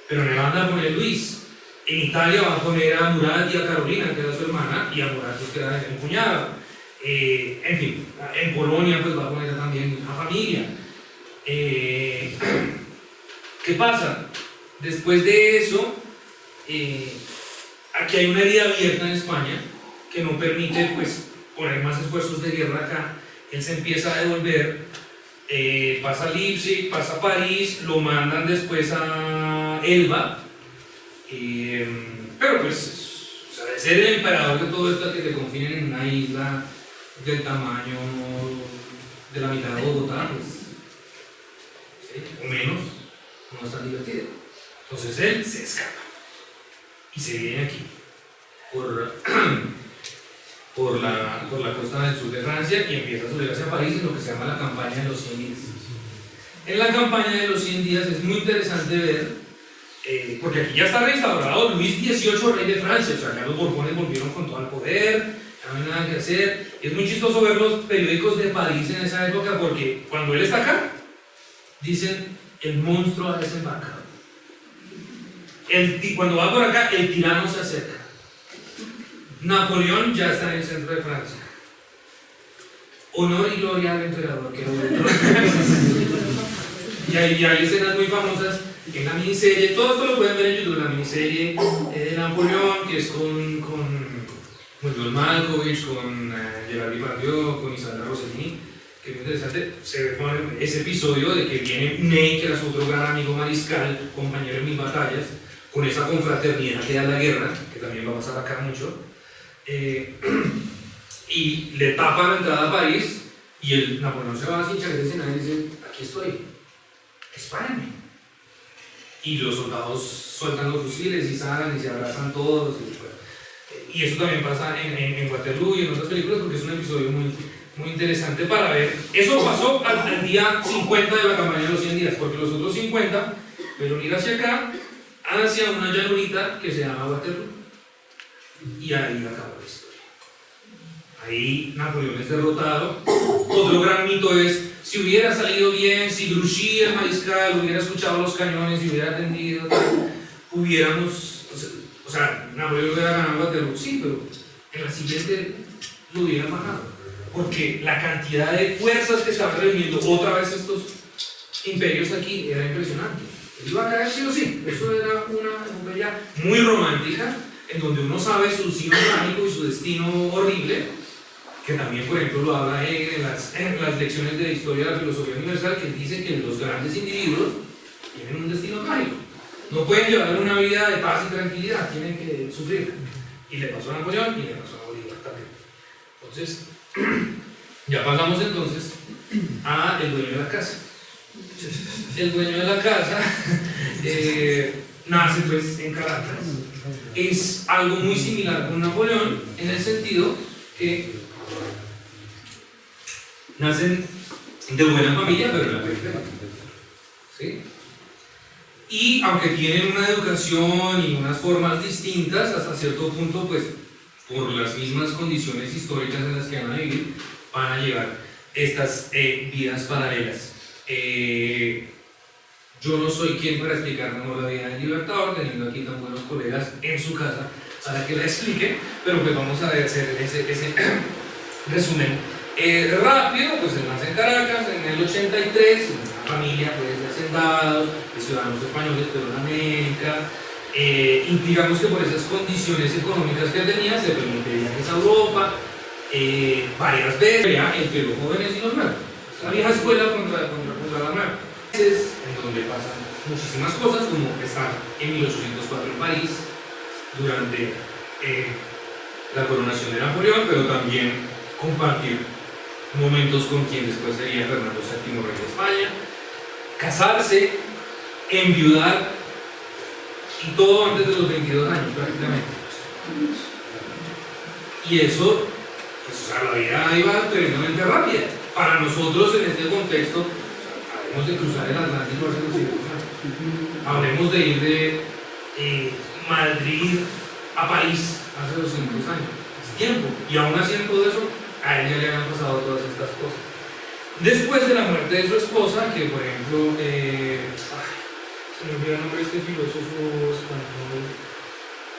pero en Holanda pone a Luis. En Italia va a poner a Murat y a Carolina, que era su hermana, y a Murat, que era el cuñado. En fin, en Polonia pues va a poner también a familia. ¿Qué pasa? Después de eso, aquí hay una herida abierta en España que no permite pues, poner más esfuerzos de guerra acá. Él se empieza a devolver, pasa a Leipzig, pasa a París, lo mandan después a Elba, pero pues, o sea, de ser el emperador de todo esto, que te confinen en una isla del tamaño de la mitad de Bogotá, pues, ¿sí? O menos, no es tan divertido. Entonces él se escapa y se viene aquí por la costa del sur de Francia, y empieza a subir hacia París en lo que se llama la campaña de los 100 días. En la campaña de los 100 días es muy interesante ver, porque aquí ya está restaurado Luis XVIII, rey de Francia, o sea, ya los Borbones volvieron con todo el poder, ya no hay nada que hacer. Es muy chistoso ver los periódicos de París en esa época, porque cuando él está acá, dicen: el monstruo ha desembarcado. Cuando va por acá, el tirano se acerca. Napoleón ya está en el centro de Francia. Honor y gloria al emperador, que y hay escenas muy famosas en la miniserie. Todo esto lo pueden ver en YouTube, la miniserie de Napoleón, que es con John Malkovich, con Gerard Depardieu, con Isabella Rossellini, que es muy interesante. Se ve ese episodio de que viene Ney, que era su otro gran amigo mariscal, compañero en mis batallas, con esa confraternidad que da la guerra, que también va a pasar acá mucho, y le tapa la entrada a París, y el Napoleón se va sin chaqueta y dice: aquí estoy, dispárenme. Y los soldados sueltan los fusiles y salen y se abrazan todos. Y eso también pasa en Waterloo y en otras películas, porque es un episodio muy, muy interesante para ver. Eso pasó al día 50 de la campaña de los 100 días, porque los otros 50 fueron ir hacia acá, hacia una llanurita que se llama Waterloo. Y ahí acaba la historia. Ahí Napoleón es derrotado. Otro gran mito es: si hubiera salido bien, si Grouchy, el mariscal, hubiera escuchado los cañones y hubiera atendido, hubiéramos, o sea, Napoleón hubiera ganado Waterloo. Sí, pero en la siguiente lo hubiera bajado, porque la cantidad de fuerzas que estaban reuniendo otra vez estos imperios aquí era impresionante. Él iba a caer sí o sí. Eso era una epopeya muy romántica, en donde uno sabe su destino trágico y su destino horrible, que también, por ejemplo, lo habla en las lecciones de historia de la filosofía universal, que dice que los grandes individuos tienen un destino trágico. No pueden llevar una vida de paz y tranquilidad, tienen que sufrir. Y le pasó a Napoleón y le pasó a Bolívar también. Entonces, ya pasamos entonces a el dueño de la casa. El dueño de la casa nace pues en Caracas. Es algo muy similar con Napoleón en el sentido que nacen de buena familia, pero en la periferia. ¿Sí? Y aunque tienen una educación y unas formas distintas, hasta cierto punto, pues por las mismas condiciones históricas en las que van a vivir, van a llevar estas vidas paralelas. Yo no soy quien para explicar mejor la vida del Libertador, teniendo aquí tan buenos colegas en su casa para que la expliquen, pero pues vamos a hacer ese resumen rápido. Pues él nace en Caracas en el 83, una familia pues, de hacendados, de ciudadanos españoles, pero en América. Digamos que por esas condiciones económicas que tenía, se permite viajes a Europa varias veces, ya, entre los jóvenes y los nuevos. La vieja escuela contra la nueva. Es en donde pasan muchísimas cosas, como estar en 1804 en París durante la coronación de Napoleón, pero también compartir momentos con quien después sería Fernando VII, rey de España, casarse, enviudar, y todo antes de los 22 años prácticamente. Y eso, pues a la vida iba tremendamente rápida. Para nosotros en este contexto, hablemos de cruzar el Atlántico hace 200 años. Hablemos de ir de Madrid a París hace 200 años. Es tiempo. Y aún así en todo eso, a ella le habían pasado todas estas cosas. Después de la muerte de su esposa, que por ejemplo, se me olvidó el nombre de este filósofo español,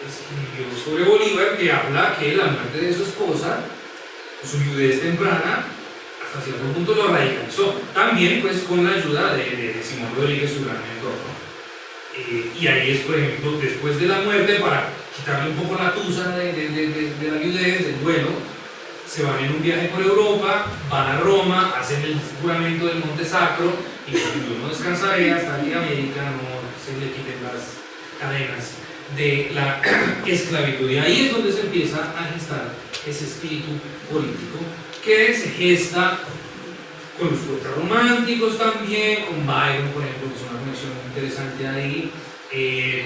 escribió sobre Bolívar, que habla que la muerte de su esposa, su viudez temprana, hasta cierto punto lo radicalizó. También pues con la ayuda de Simón Rodríguez, su gran mentor, ¿no? Y ahí es, por ejemplo, después de la muerte, para quitarle un poco la tusa de la viudez, del duelo, se van en un viaje por Europa, van a Roma, hacen el juramento del Monte Sacro, y yo no descansaré hasta que América no se le quiten las cadenas de la esclavitud. Y ahí es donde se empieza a gestar ese espíritu político que se gesta con los poetas románticos también, con Byron, por ejemplo, que es una conexión muy interesante ahí,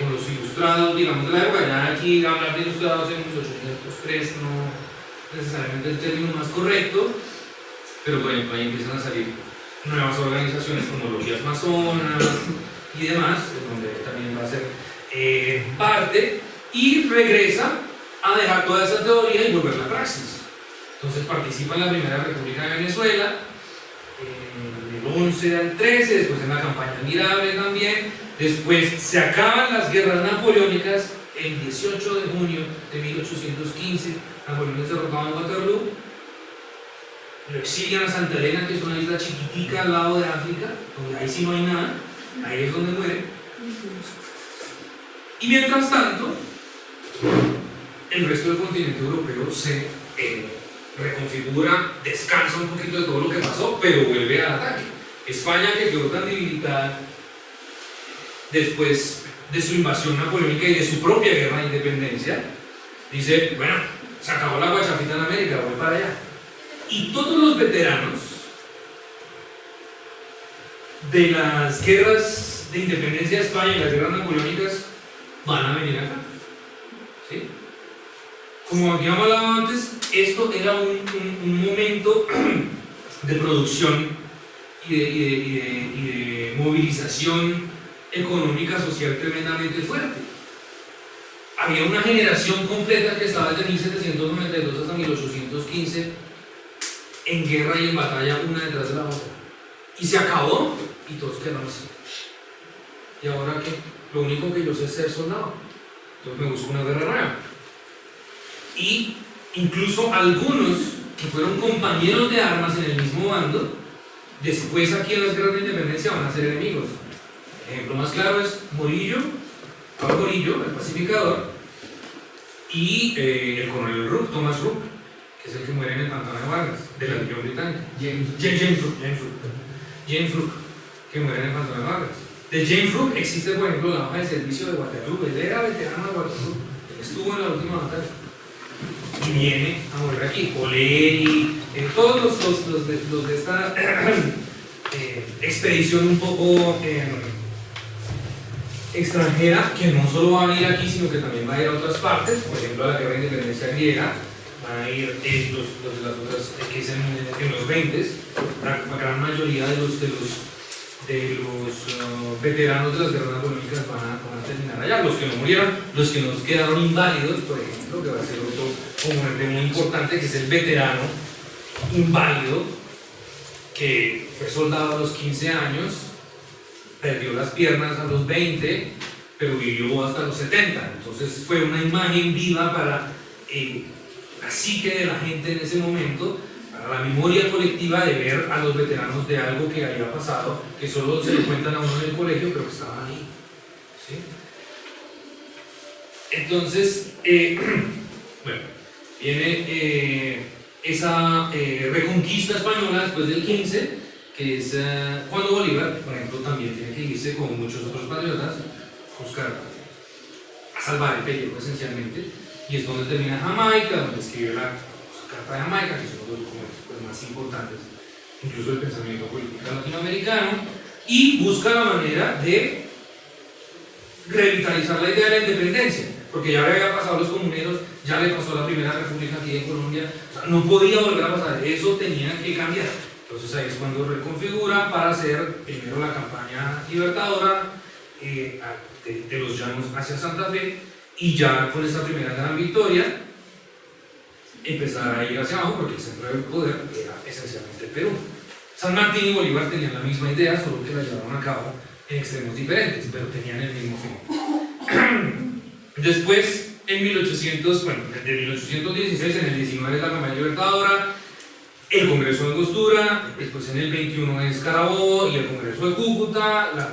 con los ilustrados, digamos, de la época. Ya aquí hablar de ilustrados en 1803 no necesariamente el término más correcto, pero por ejemplo ahí empiezan a salir nuevas organizaciones como logias masonas y demás, donde también va a ser parte, y regresa a dejar toda esa teoría y volver a la praxis. Entonces participa en la Primera República de Venezuela, del 11 al 13, después en la campaña admirable también, después se acaban las guerras napoleónicas el 18 de junio de 1815, Napoleón es derrotado en Waterloo, lo exilian a Santa Elena, que es una isla chiquitica al lado de África, donde ahí sí no hay nada, ahí es donde muere. Y mientras tanto, el resto del continente europeo se reconfigura, descansa un poquito de todo lo que pasó, pero vuelve al ataque. España, que quedó tan debilitada después de su invasión napoleónica y de su propia guerra de independencia, dice, bueno, se acabó la guachafita en América, voy para allá. Y todos los veteranos de las guerras de independencia de España y las guerras napoleónicas van a venir acá. ¿Sí? Como habíamos hablado antes, esto era un momento de producción y de movilización económica social tremendamente fuerte. Había una generación completa que estaba desde 1792 hasta 1815 en guerra y en batalla una detrás de la otra. Y se acabó y todos quedaron así. ¿Y ahora qué? Lo único que yo sé es ser soldado. Entonces me busco una guerra nueva. Y incluso algunos que fueron compañeros de armas en el mismo bando, después aquí en las guerras de independencia van a ser enemigos. El ejemplo más claro es Morillo, Pablo Morillo, el pacificador, y el coronel Rupp, Thomas Rupp, que es el que muere en el pantano de Vargas, de la Legión Británica. James Brooke, que muere en el pantano de Vargas. De James Brooke existe, por ejemplo, la hoja de servicio de Waterloo. Él era veterano de Waterloo, él estuvo en la última batalla y viene a morir aquí. O'Leary, todos los de esta expedición un poco extranjera, que no solo va a venir aquí, sino que también va a ir a otras partes, por ejemplo a la guerra de independencia griega. Van a ir los de las otras, que es en los 20, la gran mayoría de los veteranos de las guerras napoleónicas van a terminar allá. Los que no murieron, los que nos quedaron inválidos, por ejemplo, que va a ser otro componente muy importante, que es el veterano inválido, que fue soldado a los 15 años, perdió las piernas a los 20, pero vivió hasta los 70. Entonces fue una imagen viva para la psique de la gente en ese momento, para la memoria colectiva de ver a los veteranos de algo que había pasado, que solo se lo cuentan a uno en el colegio, pero que estaban ahí. ¿Sí? Entonces, bueno, viene esa reconquista española después del 15, que es cuando Bolívar, por ejemplo, también tiene que irse con muchos otros patriotas, buscar a salvar el pellejo esencialmente, y es donde termina Jamaica, donde escribe la Carta de Jamaica, que son los documentos más importantes, incluso del pensamiento político latinoamericano, y busca la manera de revitalizar la idea de la independencia, porque ya le había pasado a los comuneros, ya le pasó a la primera república aquí en Colombia, o sea, no podía volver a pasar, eso tenía que cambiar. Entonces ahí es cuando reconfigura para hacer primero la campaña libertadora de los llanos hacia Santa Fe, y ya con esta primera gran victoria empezar a ir hacia abajo, porque el centro del poder era esencialmente el Perú. San Martín y Bolívar tenían la misma idea, solo que la llevaron a cabo en extremos diferentes, pero tenían el mismo fin. Después, de 1816, en el 19 es la campaña libertadora, el Congreso de Angostura, después en el 21 es Carabobo y el Congreso de Cúcuta, la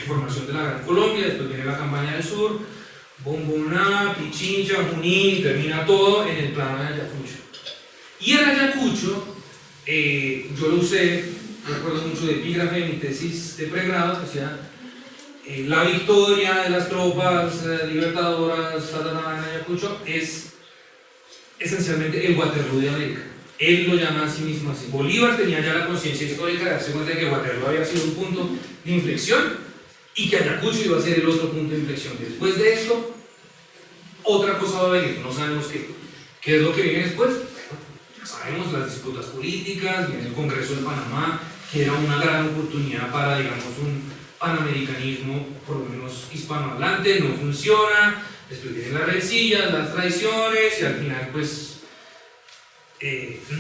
formación de la Gran Colombia, después viene la campaña del sur, Bomboná, Pichincha, Junín, termina todo en el plano de Ayacucho. Y el Ayacucho, yo lo usé, recuerdo mucho de epígrafe de mi tesis de pregrado, que decía la victoria de las tropas libertadoras en Ayacucho es esencialmente el Waterloo de América. Él lo llama a sí mismo así. Bolívar tenía ya la conciencia histórica de darse cuenta de que Waterloo había sido un punto de inflexión y que Ayacucho iba a ser el otro punto de inflexión. Después de esto, otra cosa va a venir, no sabemos qué. ¿Qué es lo que viene después? Bueno, sabemos las disputas políticas, viene el Congreso de Panamá, que era una gran oportunidad para, digamos, un panamericanismo, por lo menos hispanohablante, no funciona. Después vienen las rencillas, las traiciones, y al final, pues,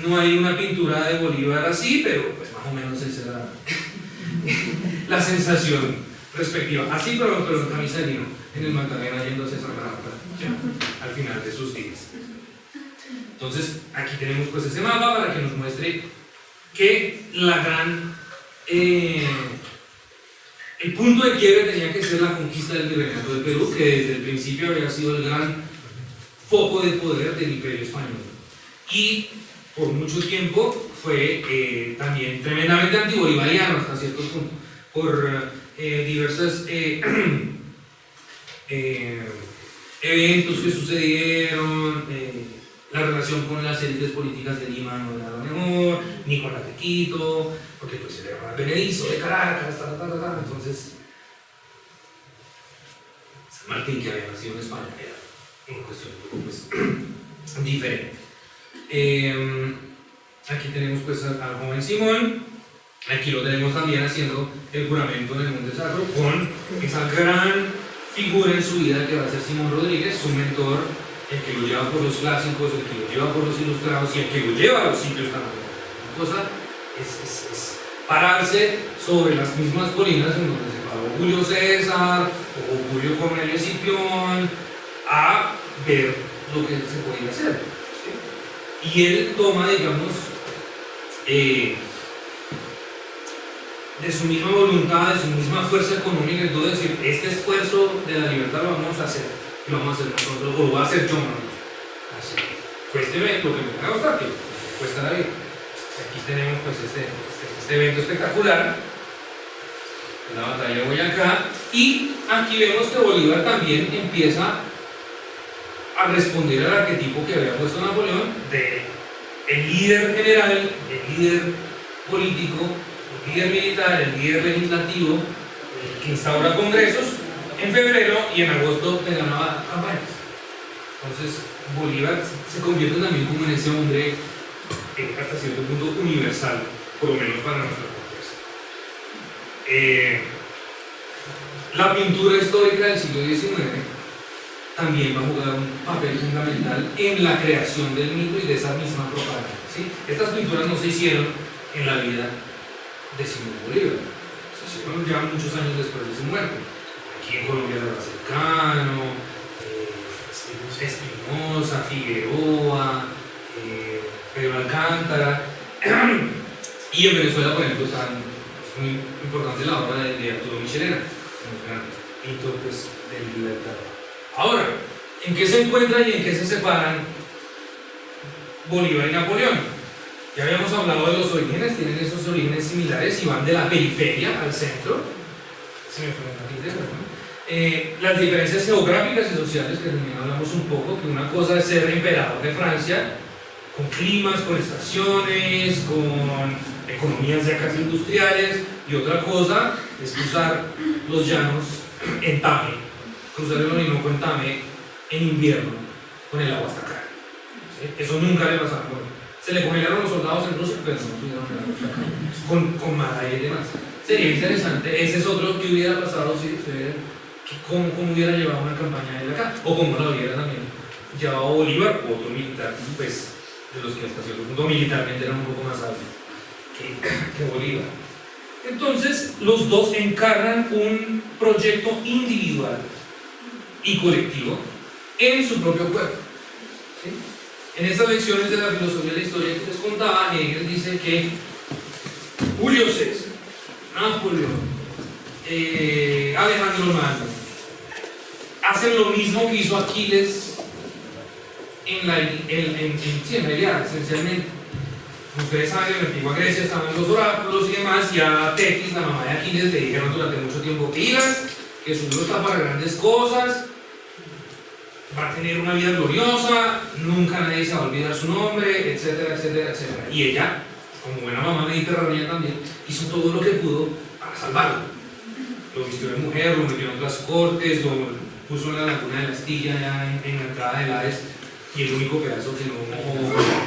no hay una pintura de Bolívar así, pero pues más o menos esa era la sensación respectiva. Así, pero en camisa de lino, en el Magdalena yendo hacia Santa Marta, al final de sus días. Entonces, aquí tenemos pues ese mapa para que nos muestre que la gran... el punto de quiebre tenía que ser la conquista del virreinato de Perú, que desde el principio había sido el gran foco de poder del Imperio Español. Y por mucho tiempo fue también tremendamente antibolivariano hasta cierto punto, por diversos eventos que sucedieron, la relación con las élites políticas de Lima no era lo mejor, ni con la de Quito, porque pues era el Benedizo de Caracas, entonces San Martín, que había nacido en España, era una cuestión pues, diferente. Aquí tenemos pues al joven Simón, aquí lo tenemos también haciendo el juramento en el Monte Sacro con esa gran figura en su vida que va a ser Simón Rodríguez, su mentor, el que lo lleva por los clásicos, el que lo lleva por los ilustrados y el que lo lleva a los sitios también. La cosa es pararse sobre las mismas colinas en donde se paró Julio César o Julio Cornelio Escipión a ver lo que se podía hacer. ¿Sí? Y él toma, digamos, de su misma voluntad, de su misma fuerza económica, y todo decir, este esfuerzo de la libertad lo vamos a hacer, y lo vamos a hacer nosotros, o lo va a hacer yo, así. cuésteme lo que me va a costar, que cuesta la vida. Aquí tenemos pues este evento espectacular, la batalla de Boyacá, y aquí vemos que Bolívar también empieza a responder al arquetipo que había puesto Napoleón de el líder general, el líder político, el líder militar, el líder legislativo, el que instaura congresos en febrero y en agosto le ganaba campañas. Entonces Bolívar se convierte también como en ese hombre hasta cierto punto universal, por lo menos para nuestro contexto. La pintura histórica del siglo XIX también va a jugar un papel fundamental en la creación del mito y de esa misma propaganda, ¿sí? Estas pinturas no se hicieron en la vida de Simón Bolívar, se hicieron ya muchos años después de su muerte. Aquí en Colombia era Cercano, Espinosa, Figueroa, Pedro Alcántara, y en Venezuela, por ejemplo, es muy importante la obra de Arturo Michelena, un gran pintor pues, del Libertador. Ahora, ¿en qué se encuentran y en qué se separan Bolívar y Napoleón? Ya habíamos hablado de los orígenes, tienen esos orígenes similares y van de la periferia al centro. Se me fue una tinta, ¿no? Las diferencias geográficas y sociales, que también hablamos un poco, que una cosa es ser emperador de Francia, con climas, con estaciones, con economías ya casi industriales, y otra cosa es cruzar los llanos en Tame, cruzar el Orinoco en Tame en invierno, con el agua hasta acá. ¿Sí? Eso nunca le pasaba. Bueno, se le congelaron los soldados en Rusia, pero no tuvieron el agua hasta acá, con Madrid y demás. Sería interesante, ese es otro que hubiera pasado si cómo hubiera llevado una campaña de acá, o cómo la hubiera también llevado Bolívar, otro militar, pues de los que hasta cierto punto militarmente eran un poco más altos que Bolívar. Entonces, los dos encarnan un proyecto individual y colectivo en su propio cuerpo. ¿Sí? En estas lecciones de la filosofía de la historia que les contaba, Hegel dice que Julio César, Napoleón, Alejandro Magno hacen lo mismo que hizo Aquiles en la Ilíada, esencialmente. Ustedes saben que en la antigua Grecia estaban los oráculos y demás, y a Tetis, la mamá de Aquiles, le dijeron durante mucho tiempo: pilas, que su hijo está para grandes cosas, va a tener una vida gloriosa, nunca nadie se va a olvidar su nombre, etcétera, etcétera, etcétera. Y ella, como buena mamá mediterránea también, hizo todo lo que pudo para salvarlo. Lo vistió de mujer, lo metió en otras cortes, lo puso en la laguna de la Astilla, ya en la entrada del Hades, y el único pedazo que no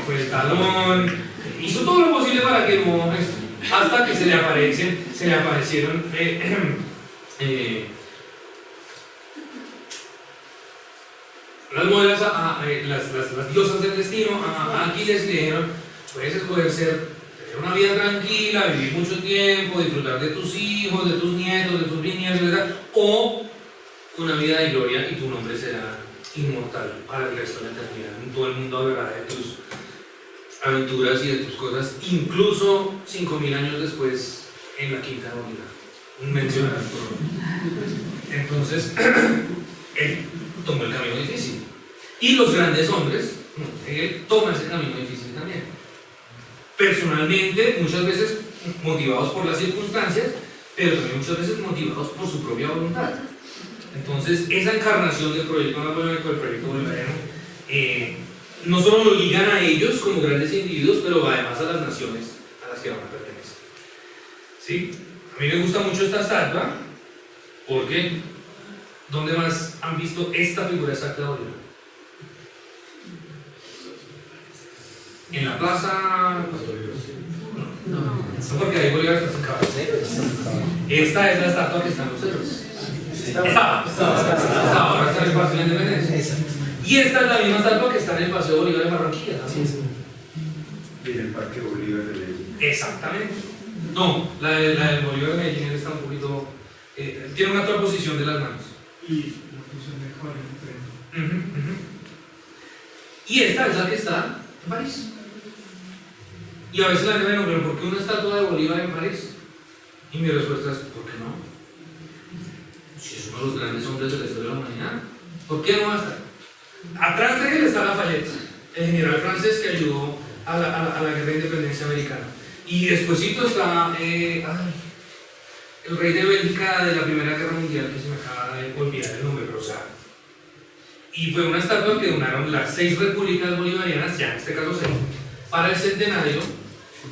fue el talón. Hizo todo lo posible para que no, hasta que se le aparecieron las modelos, las diosas del destino a Aquiles, le dijeron: puedes escoger tener una vida tranquila, vivir mucho tiempo, disfrutar de tus hijos, de tus nietos, de tus bisnietos, etc., o una vida de gloria y tu nombre será inmortal para el resto de la eternidad. Todo el mundo hablará de tus aventuras y de tus cosas, incluso 5000 años después en la Quinta Bolívar, mencionado por. Entonces, él tomó el camino difícil. Y los grandes hombres, él toma ese camino difícil también. Personalmente, muchas veces motivados por las circunstancias, pero también muchas veces motivados por su propia voluntad. Entonces, esa encarnación del proyecto napoleónico, del proyecto bolivariano, no solo lo ligan a ellos como grandes individuos, pero además a las naciones a las que van a pertenecer. ¿Sí? A mí me gusta mucho esta estatua, porque ¿dónde más han visto esta figura exacta de Bolívar? En la plaza. No, porque ahí Bolívar está sentado. Esta es la estatua que está en los cerros. Ahora está en el Paseo de la Independencia. Y esta es la misma estatua que está en el Paseo Bolívar de Barranquilla. Y en el Parque Bolívar de Medellín. Exactamente. No, la del Bolívar de Medellín está un poquito. Tiene una otra posición de las manos. Y la posición mejor en el frente. Y esta es la que está en París. Y a veces la gente me pregunta: ¿por qué una estatua de Bolívar en París? Y mi respuesta es: ¿por qué no? Si es uno de los grandes hombres de la historia de la humanidad, ¿por qué no va a estar? Atrás de él está Lafayette, el general francés que ayudó a la guerra de independencia americana. Y despuésito está el rey de Bélgica de la Primera Guerra Mundial, que se me acaba de olvidar el nombre, pero o sea, y fue una estatua que donaron las 6 repúblicas bolivarianas, ya en este caso 6, para el centenario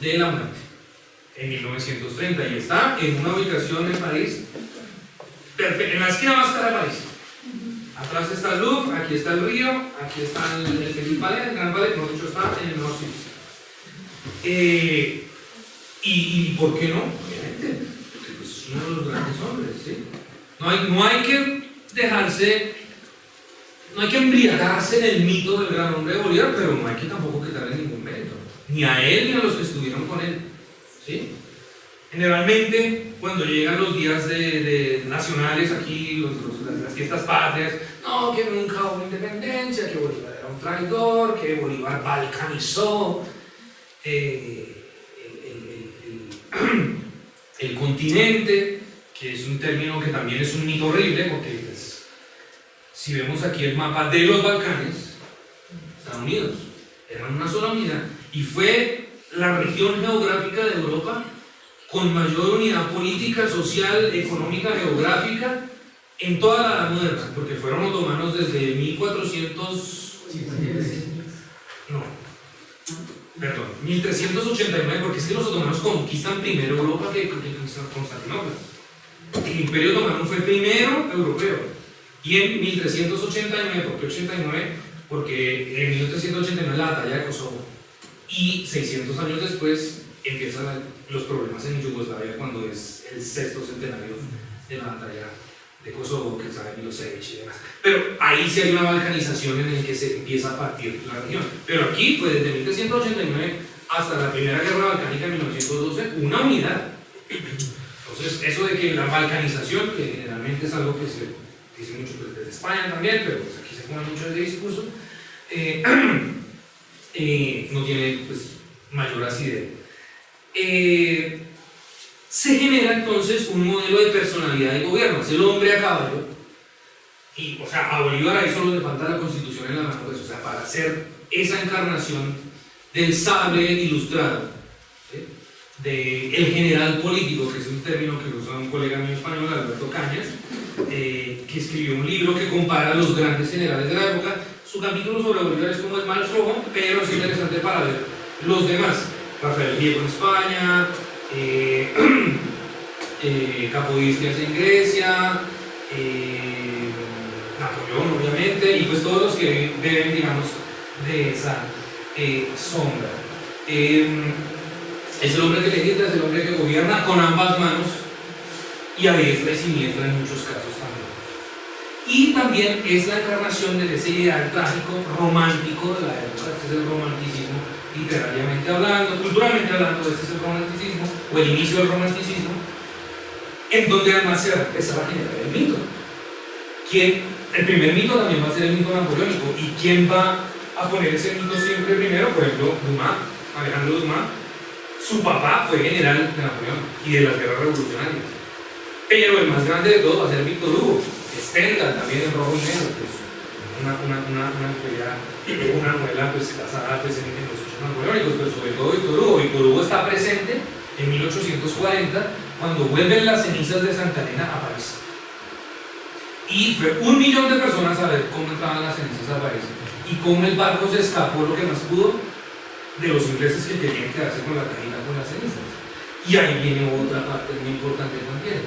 de la muerte, en 1930, y está en una ubicación en París, en la esquina más cara de París. Atrás está el Louvre, aquí está el río, aquí está el Petit Palais, el Gran Palais, mejor dicho, está en el mejor sitio. ¿Y por qué no? Obviamente, porque pues, es uno de los grandes hombres, ¿sí? No hay que dejarse, no hay que embriagarse en el mito del gran hombre de Bolívar, pero no hay que tampoco quitarle ningún mérito, ni a él ni a los que estuvieron con él, ¿sí? Generalmente, cuando llegan los días de nacionales aquí, las fiestas patrias, no, que nunca hubo independencia, que Bolívar era un traidor, que Bolívar balcanizó el continente, que es un término que también es un mito horrible, porque pues, si vemos aquí el mapa de los Balcanes, Estados Unidos, eran una sola unidad, y fue la región geográfica de Europa con mayor unidad política, social, económica, geográfica en toda la Edad Moderna, porque fueron otomanos desde 1389, porque es que los otomanos conquistan primero Europa que Constantinopla. El Imperio Otomano fue primero europeo, y en 1389, ¿por qué 89? Porque en 1389 la batalla de Kosovo, y 600 años después empiezan los problemas en Yugoslavia cuando es el 6º centenario de la batalla de Kosovo, que sabe Milosevic y demás. Pero ahí sí hay una balcanización en la que se empieza a partir la región. Pero aquí fue desde 1389 hasta la Primera Guerra Balcánica en 1912 una unidad. Entonces, eso de que la balcanización, que generalmente es algo que se dice mucho desde España también, pero pues aquí se pone mucho ese discurso, no tiene pues mayor asidero. Se genera entonces un modelo de personalidad de gobierno, es el hombre a caballo, y o sea, a Bolívar ahí solo le falta la Constitución en la mano, pues, o sea, para hacer esa encarnación del sable ilustrado, ¿sí? Del general político, que es un término que usa un colega mío español, Alberto Cañas, que escribió un libro que compara a los grandes generales de la época. Su capítulo sobre Bolívar es como el mal flojo, pero es interesante para ver los demás. Rafael Viejo en España, Capodistrias en Grecia, Napoleón obviamente, y pues todos los que beben, digamos, de esa sombra. Es el hombre que legisla, es el hombre que gobierna con ambas manos, y a diestra y siniestra en muchos casos también. Y también es la encarnación de ese ideal trágico romántico de la época. Este es el romanticismo, literariamente hablando, culturalmente hablando, este es el romanticismo, o el inicio del romanticismo, en donde además se va a empezar a generar el mito. El primer mito también va a ser el mito napoleónico, y ¿quién va a poner ese mito siempre primero? Por ejemplo, Dumas, Alejandro Dumas. Su papá fue general de Napoleón y de las guerras revolucionarias, pero el más grande de todos va a ser Víctor Hugo. Stendhal también en Rojo y Negro, pues, una novela pues, basada pues, en los hechos napoleónicos, pero sobre todo Víctor Hugo. Víctor Hugo está presente en 1840 cuando vuelven las cenizas de Santa Elena a París, y fue 1 millón de personas a ver cómo entraban las cenizas a París y cómo el barco se escapó lo que más pudo de los ingleses que querían quedarse con la cajita con las cenizas. Y ahí viene otra parte muy importante también.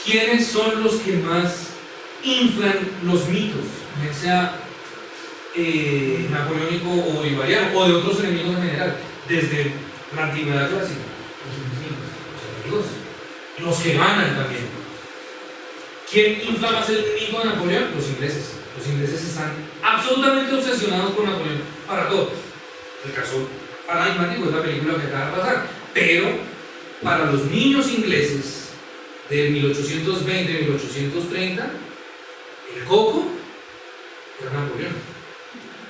¿Quiénes son los que más inflan los mitos, ya sea napoleónico o bolivariano, o de otros enemigos en general, desde la antigüedad clásica? Los enemigos, los que ganan también. ¿Quién infla más el mito de Napoleón? Los ingleses. Los ingleses están absolutamente obsesionados con Napoleón para todo. El caso paradigmático es la película que acaba de pasar, pero para los niños ingleses de 1820-1830, el coco era Napoleón.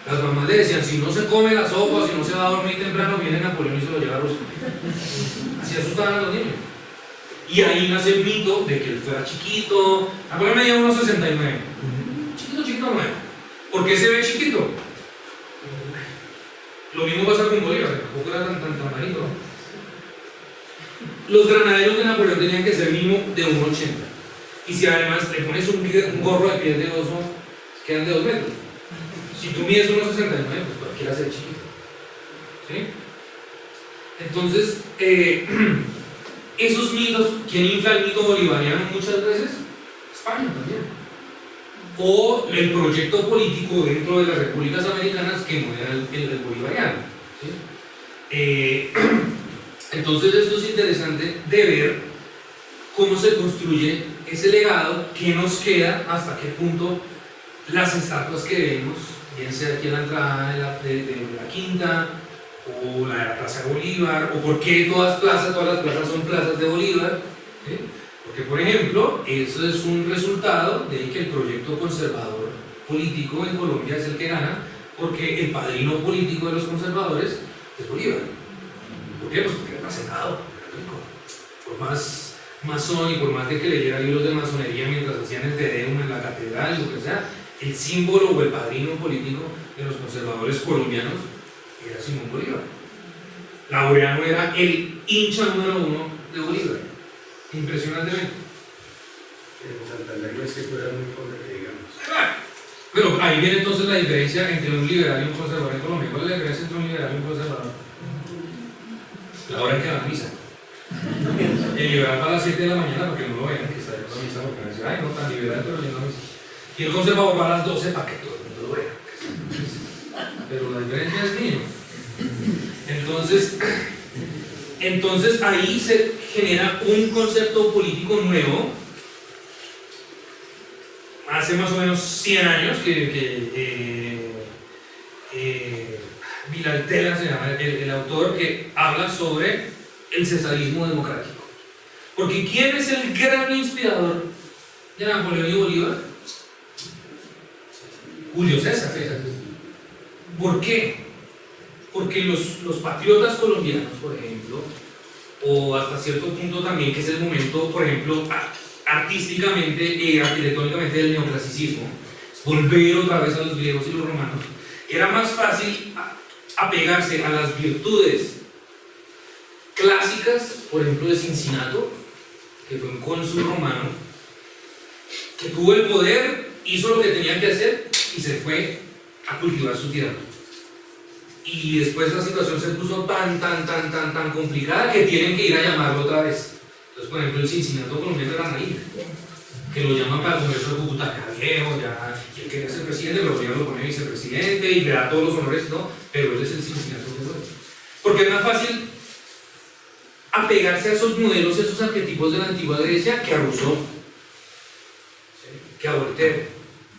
Las mamás le decían: si no se come la sopa, si no se va a dormir temprano, viene Napoleón y se lo lleva a Rusia. Así asustaban a los niños. Y ahí nace el mito de que él fuera chiquito. Napoleón medía 1,69. Chiquito, nuevo. ¿Por qué se ve chiquito? Lo mismo pasa con Bolívar, tampoco era tan bajito. Los granaderos de Napoleón tenían que ser mínimo de 1,80. Y si además le pones un gorro de piel de oso, quedan de 2 metros. Si tú mides 1,69, pues cualquiera se chiquito. ¿Sí? Entonces, esos mitos, ¿quién infla el mito bolivariano muchas veces? España también. O el proyecto político dentro de las repúblicas americanas que no era el bolivariano. ¿Sí? Entonces esto es interesante de ver cómo se construye ese legado, qué nos queda, hasta qué punto las estatuas que vemos, bien sea aquí en la entrada de la Quinta, o la de la Plaza Bolívar, o por qué todas las plazas son plazas de Bolívar. ¿Sí? Porque, por ejemplo, eso es un resultado de que el proyecto conservador político en Colombia es el que gana, porque el padrino político de los conservadores es Bolívar. ¿Por qué? Pues porque era hacendado, era rico. Por más masón y por más de que leyera libros de masonería mientras hacían el Tedeum en la catedral, lo que sea, el símbolo o el padrino político de los conservadores colombianos era Simón Bolívar. Laureano era el hincha número 1 de Bolívar. Impresionantemente. En Santander no es que fuera muy pobre, que digamos. Pero ahí viene entonces la diferencia entre un liberal y un conservador en Colombia. ¿Cuál es la diferencia entre un liberal y un conservador? La hora en que va a misa. El liberal va a las 7 de la mañana para que no lo vean que está yendo a misa, porque van a decir, ay, no tan liberal, pero yendo a misa. Y el conservador va a las 12 para que todo el mundo lo vea. Pero la diferencia es mínima. Entonces ahí se genera un concepto político nuevo, hace más o menos 100 años, Vilaltela se llama el autor, que habla sobre el cesarismo democrático. Porque ¿quién es el gran inspirador de Napoleón y Bolívar? Julio César. ¿Por qué? Porque los patriotas colombianos, por ejemplo, o hasta cierto punto también, que es el momento, por ejemplo, artísticamente y arquitectónicamente del neoclasicismo, volver otra vez a los griegos y los romanos, era más fácil apegarse a las virtudes clásicas, por ejemplo, de Cincinato, que fue un cónsul romano, que tuvo el poder, hizo lo que tenía que hacer y se fue a cultivar su tierra. Y después la situación se puso tan complicada que tienen que ir a llamarlo otra vez. Entonces, por ejemplo, el Cincinato colombiano era Naín, que lo llaman para el Congreso de Cúcuta, ya viejo, ya, y él quería ser presidente, pero ya lo pone vicepresidente y le da todos los honores, ¿no? Pero él es el Cincinato que fue. Porque es más fácil apegarse a esos modelos, a esos arquetipos de la antigua Grecia, que a Rousseau, que a Voltaire,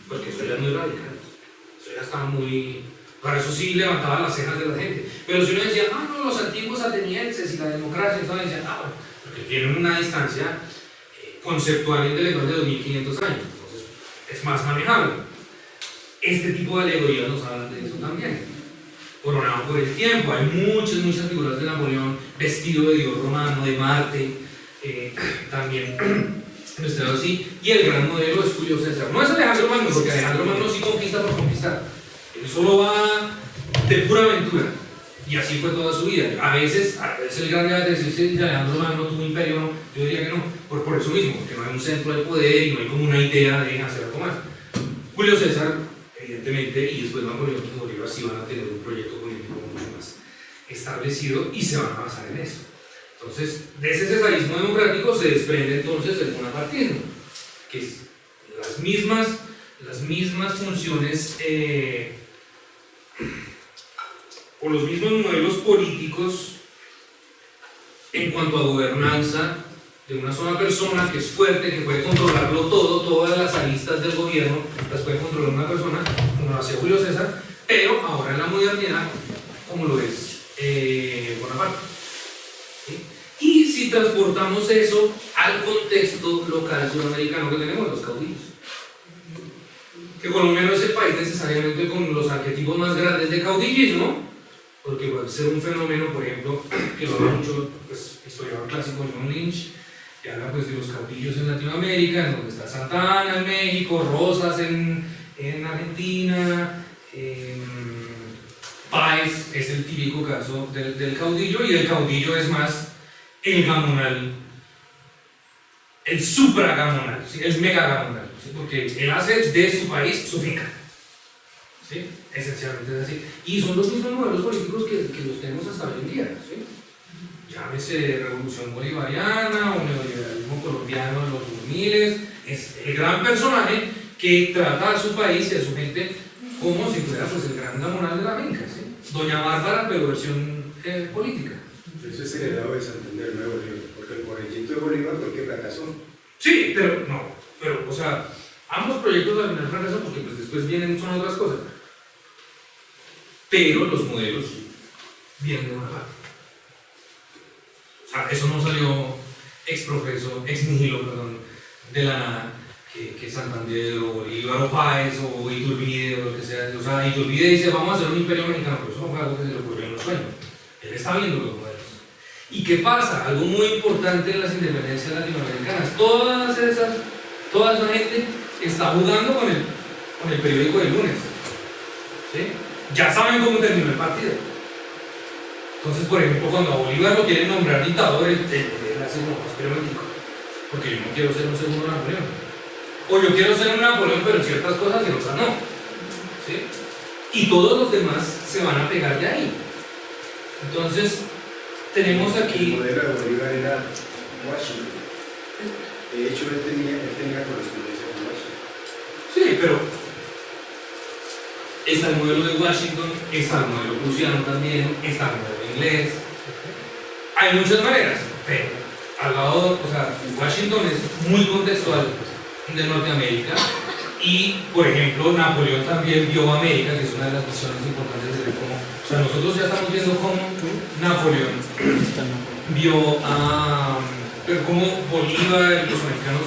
porque eso ya es muy radical, eso ya estaba muy... Para eso sí levantaba las cejas de la gente. Pero si uno decía, no, los antiguos atenienses y la democracia, entonces decían, bueno, porque tienen una distancia conceptual e intelectual de 2500 años, entonces es más manejable. Este tipo de alegorías nos hablan de eso también. Coronado por el tiempo, hay muchas figuras de Napoleón vestido de dios romano, de Marte, también vestido así. Y el gran modelo es Julio César. No es Alejandro Magno, porque Alejandro Magno sí conquista por conquistar. Él solo va de pura aventura, y así fue toda su vida. A veces el gran debate de decir si Alejandro Magno tuvo un imperio o no, yo diría que no, por eso mismo, porque no hay un centro de poder y no hay como una idea de hacer algo más. Julio César, evidentemente, y después Napoleón y Bolívar sí van a tener un proyecto político mucho más establecido y se van a basar en eso. Entonces, de ese cesarismo democrático se desprende entonces el bonapartismo, que es las mismas funciones o los mismos modelos políticos en cuanto a gobernanza de una sola persona que es fuerte, que puede controlarlo todo, todas las aristas del gobierno las puede controlar una persona, como lo hacía Julio César, pero ahora en la modernidad, como lo es Bonaparte. ¿Sí? Y si transportamos eso al contexto local sudamericano que tenemos, los caudillos. Que Colombia no es el país necesariamente con los arquetipos más grandes de caudillismo, porque puede ser un fenómeno, por ejemplo, que lo habla mucho pues, historiador clásico John Lynch, que habla pues, de los caudillos en Latinoamérica, en donde está Santa Anna en México, Rosas en Argentina, Páez es el típico caso del caudillo, y el caudillo es más el gamonal, el supragamonal, ¿sí? El megagamonal, ¿sí? Porque él hace de su país su finca, ¿sí? Esencialmente es así. Y son los mismos modelos políticos que los tenemos hasta hoy en día, ¿sí? Llámese revolución bolivariana o neoliberalismo colombiano en los 2000, es el gran personaje que trata a su país y a su gente como si fuera pues el gran gamonal de la finca, ¿sí? Doña Bárbara, pero versión política. Eso es heredado de Santander, no de Bolívar, porque el corregimiento de Bolívar fue el que fracasó. Sí, pero no, pero o sea, ambos proyectos al final fracasan porque pues después vienen, son otras cosas. Pero los modelos vienen de una parte. O sea, eso no salió ex nihilo, perdón, de la nada, que Santander o Bolívar o Páez o Iturbide o lo que sea. O sea, Iturbide dice, vamos a hacer un imperio mexicano, pero eso no fue algo que se le ocurrió en los sueños. Él está viendo los modelos. ¿Y qué pasa? Algo muy importante en las independencias latinoamericanas. Toda esa gente está jugando con el periódico del lunes. ¿Sí? Ya saben cómo terminó el partido. Entonces, por ejemplo, cuando a Bolívar lo quieren nombrar dictador, él hace no, espera un momentico, porque yo no quiero ser un segundo Napoleón. O yo quiero ser un Napoleón, pero en ciertas cosas y en otras no. ¿Sí? Y todos los demás se van a pegar de ahí. Entonces, tenemos aquí... El modelo de Bolívar era Washington. De hecho, él tenía correspondencia con Washington. Sí, pero está el modelo de Washington, está el modelo prusiano también, está el modelo inglés. Hay muchas maneras, pero al lado, o sea, Washington es muy contextual de Norteamérica, y, por ejemplo, Napoleón también vio América, que es una de las visiones importantes de ver cómo, o sea, nosotros ya estamos viendo cómo Napoleón vio a, cómo Bolívar y los americanos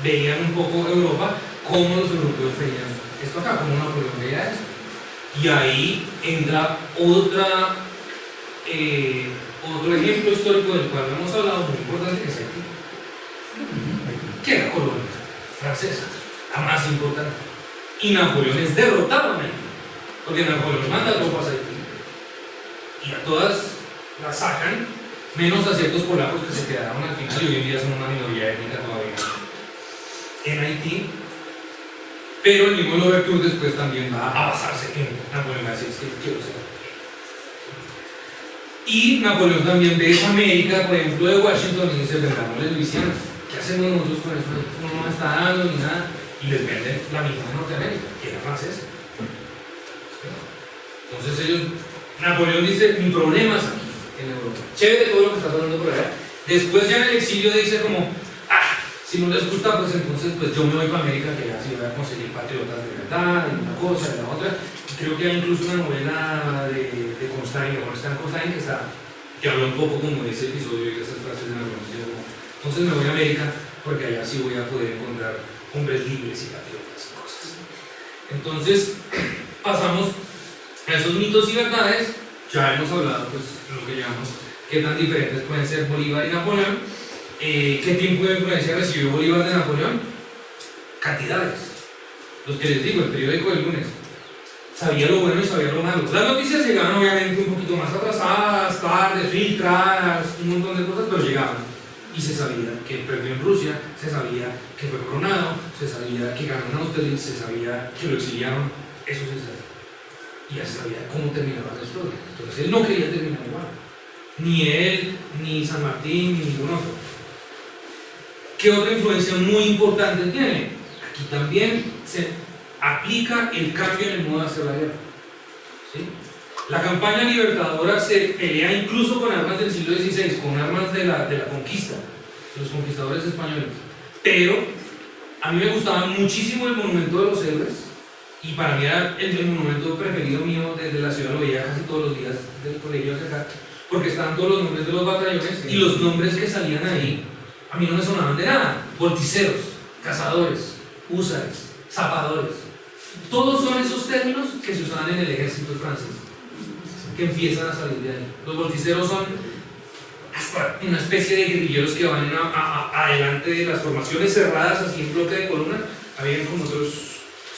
veían un poco Europa, cómo los europeos veían esto acá, cómo Napoleón veía esto. Y ahí entra otro ejemplo histórico del cual hemos hablado, muy importante, que es Haití, que era colonia francesa, la más importante. Y Napoleón es derrotado en Haití, porque Napoleón manda tropas a Haití, y a todas las sacan, menos a ciertos polacos que se quedaron al final y hoy en día son una minoría étnica todavía en Haití. Pero el mismo Louverture después también va a basarse en Napoleón, así es que quiero ser. Y Napoleón también ve esa América, por ejemplo, de Washington, y dice, vendámosle Luisiana. ¿Qué hacemos nosotros con eso? No nos está dando ni nada. Y les venden la misma Norteamérica, que era francesa. Entonces ellos, Napoleón dice, mi problema es aquí, en Europa. Chévere todo lo que está pasando por allá. Después ya en el exilio dice como, si no les gusta, pues entonces pues yo me voy para América, que ya sí voy a conseguir patriotas de verdad, y una cosa y la otra. Creo que hay incluso una novela de Constein, o Constein, que habla un poco como de ese episodio y de esas frases de Napoleón. Entonces me voy a América, porque allá sí voy a poder encontrar hombres libres y patriotas y cosas. Entonces, pasamos a esos mitos y verdades. Ya hemos hablado, pues, de lo que llamamos, qué tan diferentes pueden ser Bolívar y Napoleón. ¿Qué tiempo de influencia recibió Bolívar de Napoleón? Cantidades. Los que les digo, el periódico del lunes sabía lo bueno y sabía lo malo. Las noticias llegaban obviamente un poquito más atrasadas, tarde, filtradas, un montón de cosas, pero llegaban. Y se sabía que perdió en Rusia, se sabía que fue coronado, se sabía que ganó en Austerlitz, se sabía que lo exiliaron, eso se sabía. Y ya se sabía cómo terminaba la historia. Entonces él no quería terminar igual. Ni él, ni San Martín, ni ningún otro. ¿Qué otra influencia muy importante tiene? Aquí también se aplica el cambio en el modo de hacer la guerra. ¿Sí? La campaña libertadora se pelea incluso con armas del siglo XVI, con armas de la conquista, de los conquistadores españoles. Pero a mí me gustaba muchísimo el monumento de los héroes, y para mí era el monumento preferido mío desde la ciudad, lo veía casi todos los días del colegio hacia acá, porque estaban todos los nombres de los batallones, y los nombres que salían ahí a mí no me sonaban de nada. Volticeros, cazadores, húsares, zapadores. Todos son esos términos que se usaban en el ejército francés, que empiezan a salir de ahí. Los volticeros son hasta una especie de guerrilleros que van adelante de las formaciones cerradas, así en bloque de columna. Habían como otros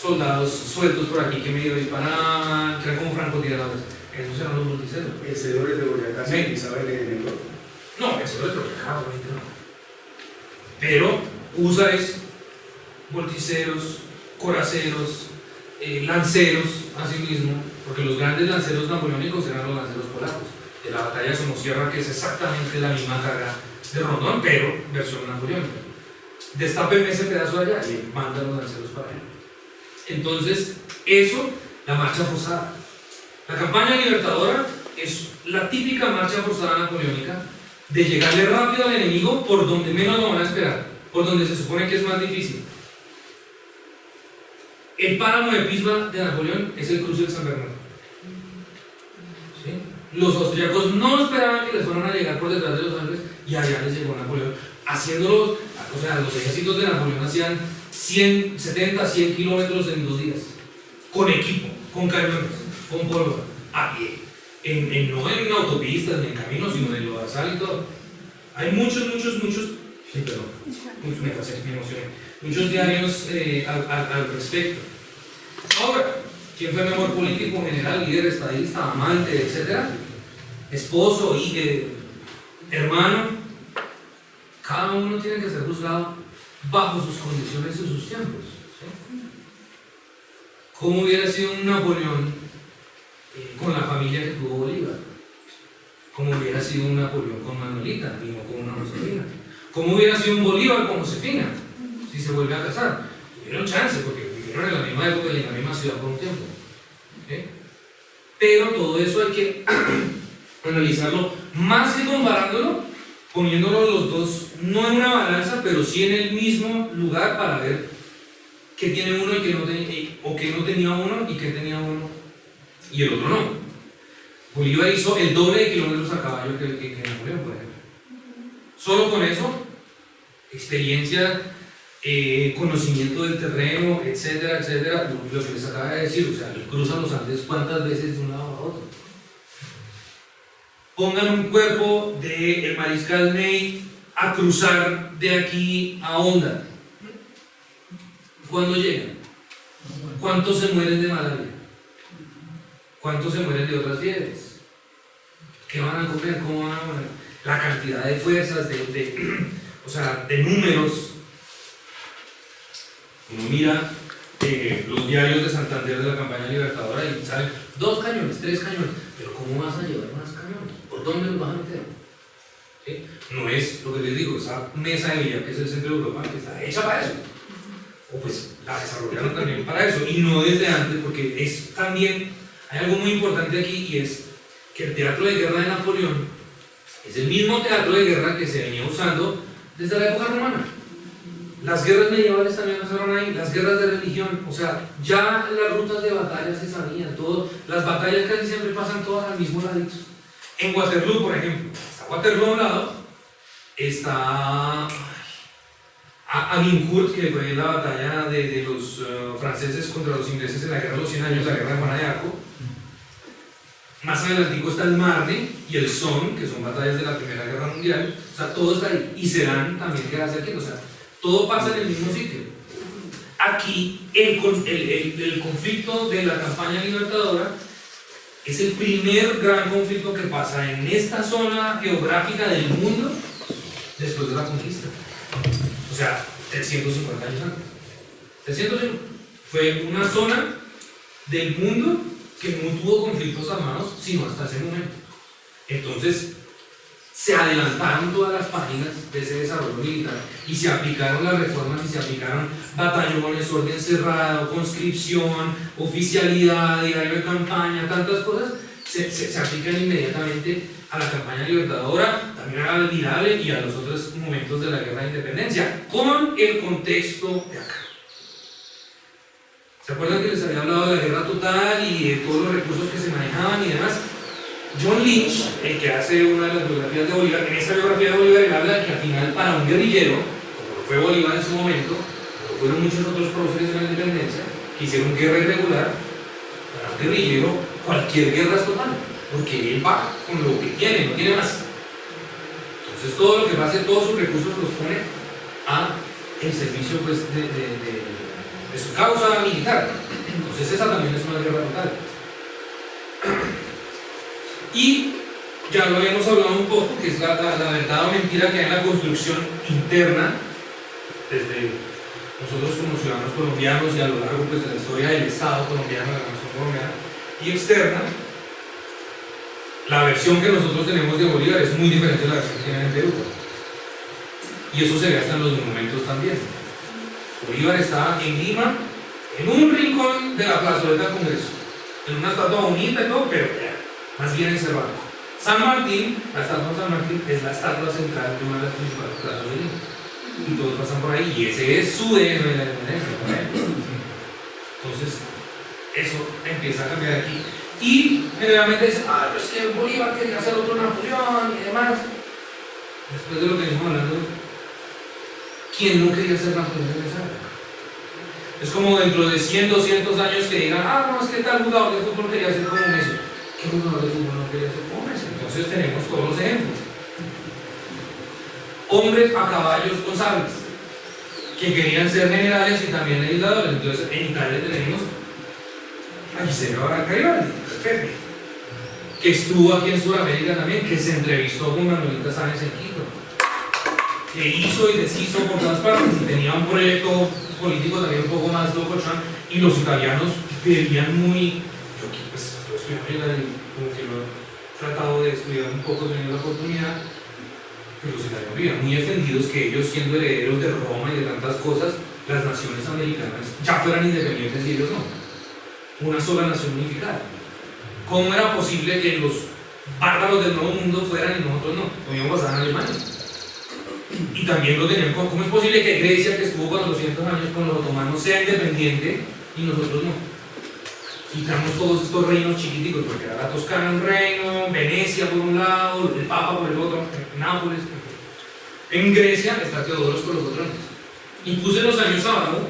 soldados sueltos por aquí que medio disparaban, que eran como francotiradores. Esos eran los morticeros. Vencedores de Boyacá, Sí. se utilizaba el enemigo. No, vencedores de Boyacá, obviamente no. Pero húsares, volticeros, coraceros, lanceros, asimismo, porque los grandes lanceros napoleónicos eran los lanceros polacos. De la batalla de Somosierra, que es exactamente la misma carga de Rondón, pero versión napoleónica. Destápenme ese pedazo de allá y mandan los lanceros para allá. Entonces, eso, la marcha forzada. La campaña libertadora es la típica marcha forzada napoleónica de llegarle rápido al enemigo por donde menos lo van a esperar, por donde se supone que es más difícil. El páramo de Pisma de Napoleón es el cruce de San Bernardo. ¿Sí? Los austriacos no esperaban que les fueran a llegar por detrás de los Alpes y allá les llegó Napoleón, haciéndolos, o sea, los ejércitos de Napoleón hacían 70, 100 kilómetros en 2 días, con equipo, con cañones, con pólvora, a pie, no en autopistas ni en caminos, sino en lo basal y todo. Hay muchos, sí, perdón, me emocioné, muchos diarios al respecto. Ahora, ¿quién fue el mejor político, general, líder, estadista, amante, etcétera? Esposo, hermano? Cada uno tiene que ser juzgado bajo sus condiciones y sus tiempos. ¿Sí? ¿Cómo hubiera sido un Napoleón con la familia que tuvo Bolívar? ¿Cómo hubiera sido un Napoleón con Manuelita y no con una Josefina? ¿Cómo hubiera sido un Bolívar con Josefina si se vuelve a casar? Tuvieron chance porque vivieron en la misma época y en la misma ciudad por un tiempo. ¿Sí? Pero todo eso hay que analizarlo más que comparándolo, poniéndolo los dos no en una balanza, pero sí en el mismo lugar para ver qué tiene uno y qué no tenía, o qué no tenía uno y qué tenía uno y el otro no. Bolívar hizo el doble de kilómetros a caballo que Napoleón, por ejemplo. Solo con eso, experiencia, conocimiento del terreno, etcétera, etcétera, lo que les acaba de decir, o sea, cruzan los Andes cuántas veces de un lado a otro. Pongan un cuerpo del mariscal Ney a cruzar de aquí a Honda. ¿Cuándo llegan? ¿Cuántos se mueren de malaria? ¿Cuántos se mueren de otras fiebres? ¿Qué van a comer? ¿Cómo van a comer? La cantidad de fuerzas, o sea, de números. Uno mira los diarios de Santander de la campaña libertadora y salen 2 cañones, 3 cañones. Pero ¿cómo vas a llevar más cañones? ¿Por dónde los vas a meter? ¿Sí? No es lo que les digo, esa mesa de Villa, que es el centro de Europa, que está hecha para eso. O pues la desarrollaron también para eso, y no desde antes, porque es también, hay algo muy importante aquí, y es que el teatro de guerra de Napoleón es el mismo teatro de guerra que se venía usando desde la época romana. Las guerras medievales también pasaron ahí, las guerras de religión, o sea, ya las rutas de batalla se sabían, las batallas casi siempre pasan todas al mismo ladito. En Waterloo, por ejemplo, está Waterloo a un lado, está Agincourt, que fue la batalla de los franceses contra los ingleses en la guerra de los 100 años, la guerra de Juana de Arco. Más adelantico está el Marne y el Somme, que son batallas de la Primera Guerra Mundial. O sea, todo está ahí. Y Sedan también queda cerquita. O sea, todo pasa en el mismo sitio. Aquí, el conflicto de la campaña libertadora es el primer gran conflicto que pasa en esta zona geográfica del mundo después de la conquista. O sea, 350 años antes. 350. Fue una zona del mundo que no tuvo conflictos armados sino hasta ese momento. Entonces, se adelantaron todas las páginas de ese desarrollo militar y se aplicaron las reformas y se aplicaron batallones, orden cerrado, conscripción, oficialidad, diario de campaña, tantas cosas se aplican inmediatamente a la campaña libertadora, también al Almirable y a los otros momentos de la guerra de independencia, con el contexto de acá. ¿Se acuerdan que les había hablado de la guerra total y de todos los recursos que se manejaban y demás? John Lynch, el que hace una de las biografías de Bolívar, en esa biografía de Bolívar él habla de que al final para un guerrillero, como fue Bolívar en su momento, como fueron muchos otros próceres de la independencia, que hicieron guerra irregular, para un guerrillero cualquier guerra es total, porque él va con lo que tiene, no tiene más. Entonces todo lo que pase, todos sus recursos los pone a el servicio pues, de su causa militar. Entonces esa también es una guerra total. Y ya lo habíamos hablado un poco, que es la verdad o mentira que hay en la construcción interna, desde nosotros como ciudadanos colombianos y a lo largo pues, de la historia del Estado colombiano, de la nación colombiana, y externa. La versión que nosotros tenemos de Bolívar es muy diferente a la versión que tienen en Perú. Y eso se ve hasta en los monumentos también. Bolívar está en Lima, en un rincón de la plazoleta del Congreso, en una estatua bonita y todo, pero más bien encerrado. San Martín, la estatua de San Martín es la estatua central de una de las principales plazas de Lima. Y todos pasan por ahí, y ese es su DNA de la independencia. Entonces, eso empieza a cambiar aquí. Y generalmente dicen, pero es que Bolívar quería hacer otro Napoleón y demás. Después de lo que venimos hablando, ¿quién no quería ser Napoleón en esa época? Es como dentro de 100, 200 años que digan, no, es que tal jugador de fútbol quería ser como Messi. ¿Qué jugador de fútbol no quería ser como Messi? Entonces tenemos todos los ejemplos. Hombres a caballos con sables, que querían ser generales y también legisladores. Entonces en Italia tenemos a Giuseppe Garibaldi, Pepe, que estuvo aquí en Sudamérica también, que se entrevistó con Manuelita Sáenz en Quito, que hizo y deshizo por todas partes y tenía un proyecto político también un poco más locochón, y los italianos veían muy, yo aquí pues estoy estudiando y como que lo he tratado de estudiar un poco, teniendo la oportunidad, pero los italianos vivían muy ofendidos que ellos, siendo herederos de Roma y de tantas cosas, las naciones americanas ya fueran independientes y ellos no. Una sola nación unificada. ¿Cómo era posible que los bárbaros del Nuevo Mundo fueran y nosotros no? Lo mismo pasaba en Alemania. Y también lo tenían. ¿Cómo es posible que Grecia, que estuvo con 200 años con los otomanos, sea independiente y nosotros no? Quitamos todos estos reinos chiquiticos, porque era la Toscana un reino, Venecia por un lado, el Papa por el otro, Nápoles. En Grecia está Teodoros con los Colotrones. Y puse los años abajo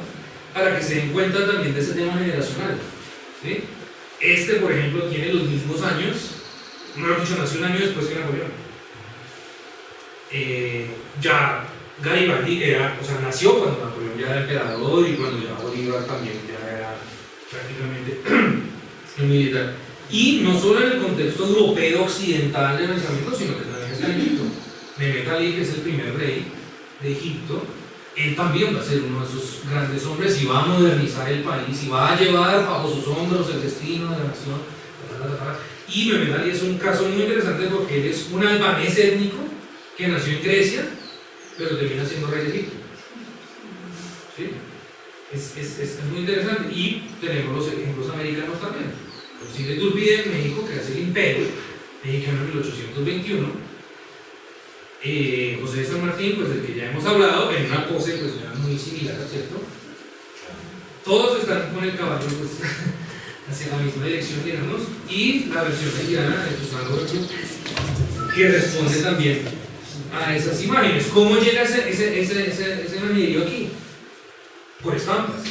para que se den cuenta también de ese tema generacional. ¿Sí? Este, por ejemplo, tiene los mismos años, mejor dicho, nació un año después que Napoleón. Ya Garibaldi nació cuando Napoleón ya era emperador y cuando ya Bolívar también ya era prácticamente un militar. Y no solo en el contexto europeo occidental de pensamiento, sino que también está en Egipto. Mehmet Ali, que es el primer rey de Egipto, él también va a ser uno de esos grandes hombres y va a modernizar el país y va a llevar bajo sus hombros el destino de la nación. Y Mehmet Ali es un caso muy interesante porque él es un albanés étnico que nació en Grecia, pero termina siendo rey de Egipto. ¿Sí? Es muy interesante. Y tenemos los ejemplos americanos también. José de Iturbide en México, que hace el imperio mexicano en 1821. José de San Martín, pues del que ya hemos hablado, en una pose pues ya muy similar, ¿cierto? Todos están con el caballo pues, hacia la misma dirección, digamos, y la versión mexicana de Tuxtla, que responde también a esas imágenes. ¿Cómo llega ese manierío aquí? Por estampas.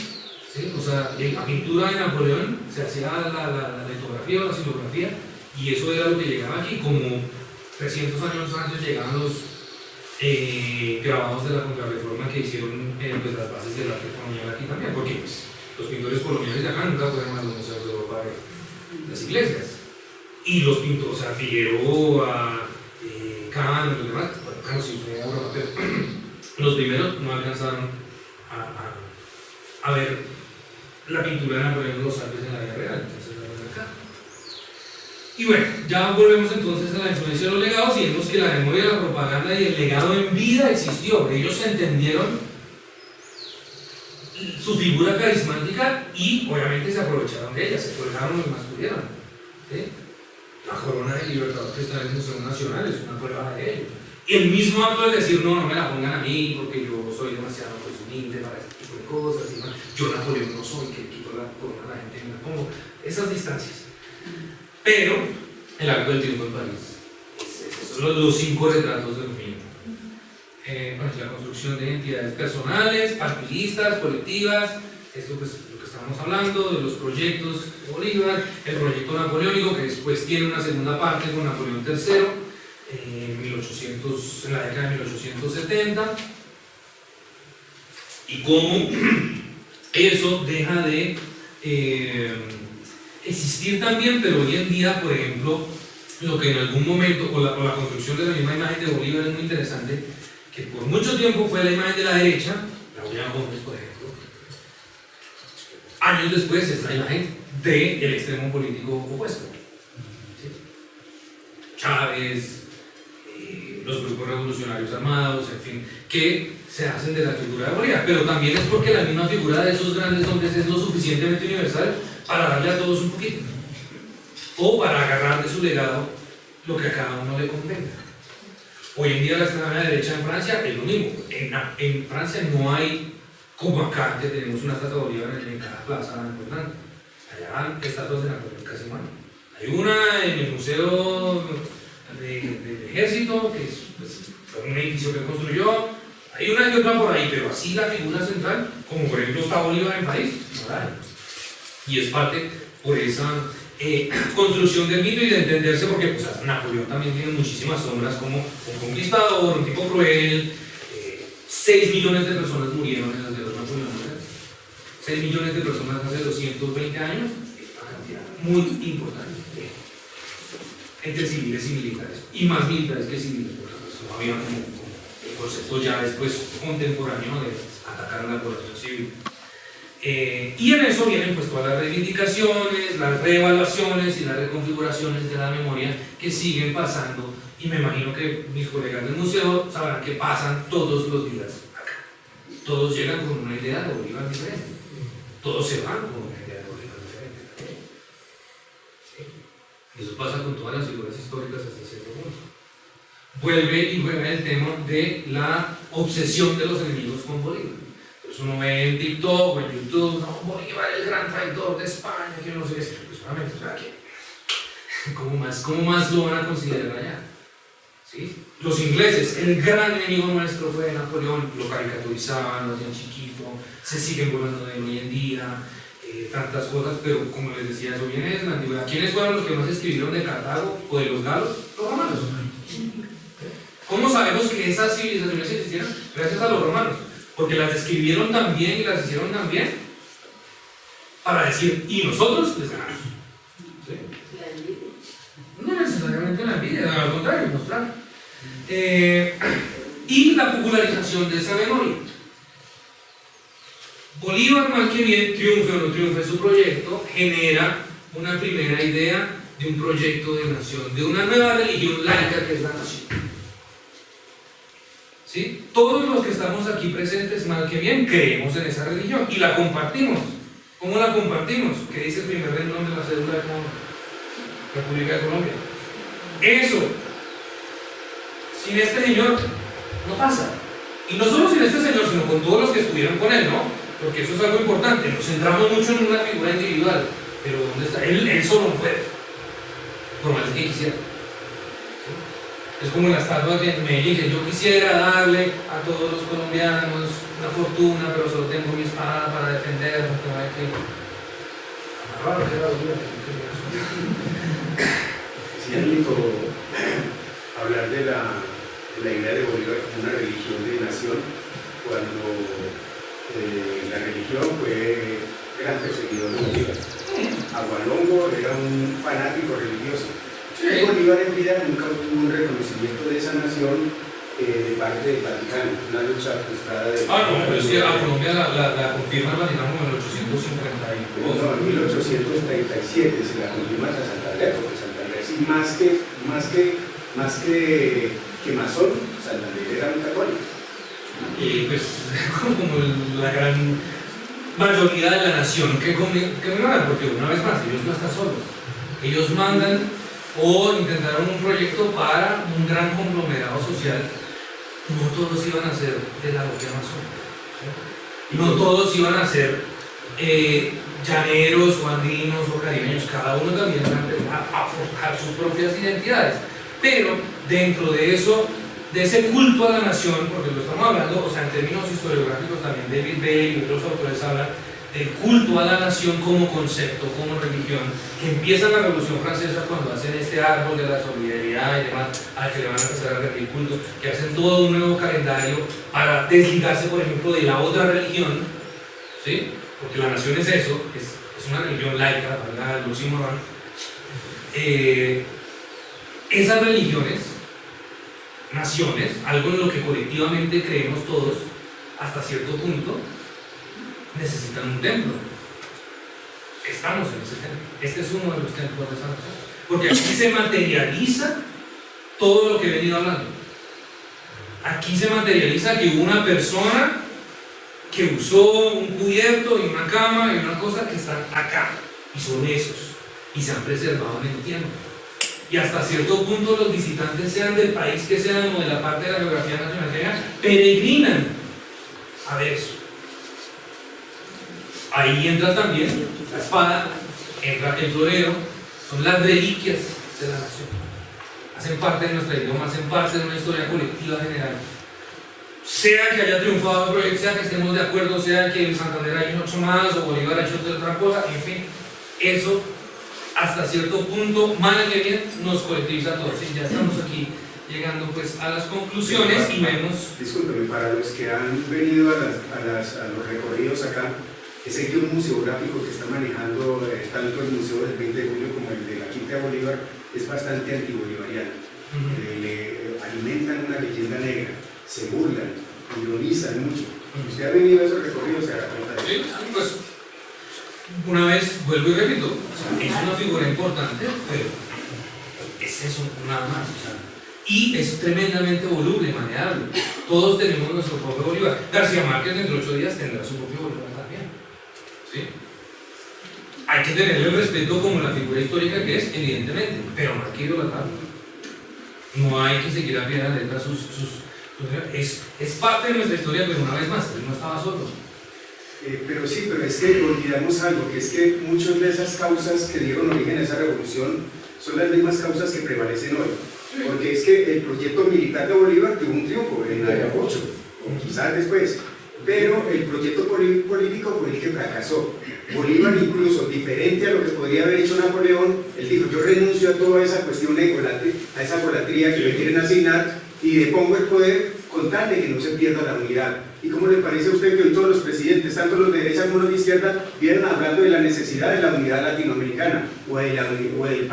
¿Sí? O sea, la pintura de Napoleón se hacía la litografía o la silografía, y eso era lo que llegaba aquí, como 300 años antes llegaban los grabados de la Contrarreforma que hicieron pues, las bases del arte colonial aquí también, porque pues, los pintores coloniales de acá nunca fueron a los museos de Europa de las iglesias. Y los pintores, o sea, Figueroa, Cano y los demás, bueno, Cano sí fue a Europa, pero los primeros no alcanzaron a ver la pintura de Napoleón de los Alpes en la vida real, entonces la ven acá. Y bueno, ya volvemos entonces a la influencia de los legados y vemos que la memoria, la propaganda y el legado en vida existió. Ellos entendieron su figura carismática y obviamente se aprovecharon de ella, se colgaron lo que más pudieron. ¿Sí? La corona del Libertador que está en el Museo Nacional es una prueba de ello. Y el mismo acto de decir, no me la pongan a mí porque yo soy demasiado humilde para este tipo de cosas, y yo Napoleón no soy, que quito la corona a la gente, como esas distancias. Pero el acto del triunfo en París, son los 5 retratos del mismo. La construcción de entidades personales, partidistas, colectivas, esto pues lo que estábamos hablando, de los proyectos de Bolívar, el proyecto napoleónico que después tiene una segunda parte con Napoleón III, en la década de 1870, y cómo eso deja de existir también, pero hoy en día, por ejemplo, lo que en algún momento, o la construcción de la misma imagen de Bolívar es muy interesante, que por mucho tiempo fue la imagen de la derecha, Claudia Gómez, por ejemplo. Años después es la imagen del extremo político opuesto. ¿Sí? Chávez, los grupos revolucionarios armados, en fin, que se hacen de la figura de Bolívar, pero también es porque la misma figura de esos grandes hombres es lo suficientemente universal para darle a todos un poquito, o para agarrar de su legado lo que a cada uno le convenga. Hoy en día la extrema derecha en Francia es lo mismo. En Francia no hay, como acá, que tenemos una estatua de Bolívar en cada plaza importante. Allá van estatuas de Napoleón casi mal. Hay una en el Museo del Ejército, que es pues, un edificio que construyó. Hay una y otra por ahí, pero así la figura central, como por ejemplo está Bolívar en París, no la hay. Y es parte por esa construcción del mito y de entenderse, porque pues, Napoleón también tiene muchísimas sombras como un conquistador, un tipo cruel. 6 millones de personas murieron en las guerras napoleónicas. 6 millones de personas hace 220 años, una cantidad muy importante entre civiles y militares, y más militares que civiles, porque pues, no había como el concepto ya después contemporáneo de atacar a la población civil. Y en eso vienen pues todas las reivindicaciones, las reevaluaciones y las reconfiguraciones de la memoria que siguen pasando, y me imagino que mis colegas del museo sabrán que pasan todos los días acá. Todos llegan con una idea de Bolívar diferente, todos se van con una idea de Bolívar diferente. ¿Sí? Eso pasa con todas las figuras históricas hasta cierto punto. Vuelve y juega el tema de la obsesión de los enemigos con Bolívar. Entonces uno ve en TikTok o en YouTube, no, Bolívar el gran traidor de España, que no sé qué, pues solamente, o sea, que ¿cómo más lo van a considerar allá? ¿Sí? Los ingleses, el gran enemigo nuestro fue Napoleón, lo caricaturizaban, lo hacían chiquito, se siguen burlando de él hoy en día, tantas cosas, pero como les decía, eso viene desde la antigüedad. ¿Quiénes fueron los que más escribieron de Cartago o de los galos? Los romanos. ¿Cómo sabemos que esas civilizaciones existieron? Gracias a los romanos. Porque las describieron tan bien y las hicieron tan bien para decir, y nosotros les ganamos. ¿Sí? La envidia. No necesariamente la envidia, al contrario, mostrar. Y la popularización de esa memoria. Bolívar, mal que bien, triunfe o no triunfe su proyecto, genera una primera idea de un proyecto de nación, de una nueva religión laica que es la nación. ¿Sí? Todos los que estamos aquí presentes, mal que bien, creemos en esa religión y la compartimos. ¿Cómo la compartimos? ¿Qué dice el primer renglón de la cédula de República de Colombia? Eso, sin este señor, no pasa. Y no solo sin este señor, sino con todos los que estuvieron con él, ¿no? Porque eso es algo importante. Nos centramos mucho en una figura individual, pero ¿dónde está? Él solo no puede, por más que quisiera. Es como la estatua de Medellín, que yo quisiera darle a todos los colombianos una fortuna, pero solo tengo mi espada para defendernos. Sí, Anito, hablar de la idea de Bolívar como una religión de nación, cuando la religión fue gran perseguidor de Bolívar. Agualongo era un fanático religioso. Sí. Bolívar en vida nunca obtuvo un reconocimiento de esa nación de parte del Vaticano, una lucha frustrada de... No, pero es que a Colombia la confirma el Vaticano en el 852. No, en 1837 se la confirma a Santander, porque Santander sí, más que masón, Santander era un católico. Y pues como la gran mayoría de la nación que mandan, porque una vez más, ellos no están solos. Ellos mandan o intentaron un proyecto para un gran conglomerado social. No todos iban a ser de la logia masónica, ¿sí? No todos iban a ser llaneros o andinos o caribeños, cada uno también iba a empezar a forjar sus propias identidades, pero dentro de eso, de ese culto a la nación, porque lo estamos hablando, o sea, en términos historiográficos también David Bale y otros autores hablan del culto a la nación como concepto, como religión, que empieza en la Revolución Francesa cuando hacen este árbol de la solidaridad y demás, al que le van a empezar a rendir culto, que hacen todo un nuevo calendario para desligarse, por ejemplo, de la otra religión, ¿sí? Porque la nación es eso, es una religión laica, ¿verdad? El oxímoron. esas religiones, naciones, algo en lo que colectivamente creemos todos, hasta cierto punto, necesitan un templo. Estamos en ese templo. Este es uno de los templos de esa nación. Porque aquí se materializa todo lo que he venido hablando. Aquí se materializa que hubo una persona que usó un cubierto y una cama y una cosa que están acá. Y son esos. Y se han preservado en el tiempo. Y hasta cierto punto los visitantes, sean del país que sean o de la parte de la geografía nacional que sean, peregrinan a ver eso. Ahí entra también la espada, entra el florero, son las reliquias de la nación. Hacen parte de nuestra idioma, hacen parte de una historia colectiva general. Sea que haya triunfado el proyecto, sea que estemos de acuerdo, sea que en Santander hay 8 más o Bolívar ha hecho otra cosa, en fin, eso hasta cierto punto, mal que bien, nos colectiviza a todos. Y ya estamos aquí llegando pues a las conclusiones y vemos... Discúlpeme, para los que han venido a los recorridos acá, ese guión museográfico que está manejando tanto el Museo del 20 de Julio como el de la Quinta de Bolívar es bastante antibolivariano. Le alimentan una leyenda negra, se burlan, ironizan mucho. Si usted ha venido a esos recorridos, se dará cuenta de eso. Sí, pues una vez, vuelvo y repito, o sea, es una figura importante, pero es eso, nada más. O sea, y es tremendamente voluble, maneable. Todos tenemos nuestro propio Bolívar. García Márquez dentro de 8 días tendrá su propio Bolívar también. ¿Sí? Hay que tenerle el respeto como la figura histórica que es, evidentemente, pero no hay que idolatrarlo. No hay que seguir a pie de la letra es parte de nuestra historia, pero una vez más, él no estaba solo. Pero sí, pero es que olvidamos algo, que es que muchas de esas causas que dieron origen a esa revolución son las mismas causas que prevalecen hoy. Porque es que el proyecto militar de Bolívar tuvo un triunfo en Ayacucho, o quizás después, pero el proyecto político fue el que fracasó. Bolívar, incluso diferente a lo que podría haber hecho Napoleón, él dijo: yo renuncio a toda esa cuestión de a esa golatría que me quieren asignar y depongo el poder con tal de que no se pierda la unidad. ¿Y cómo le parece a usted que hoy todos los presidentes, tanto los de derecha como los de izquierda, vienen hablando de la necesidad de la unidad latinoamericana o del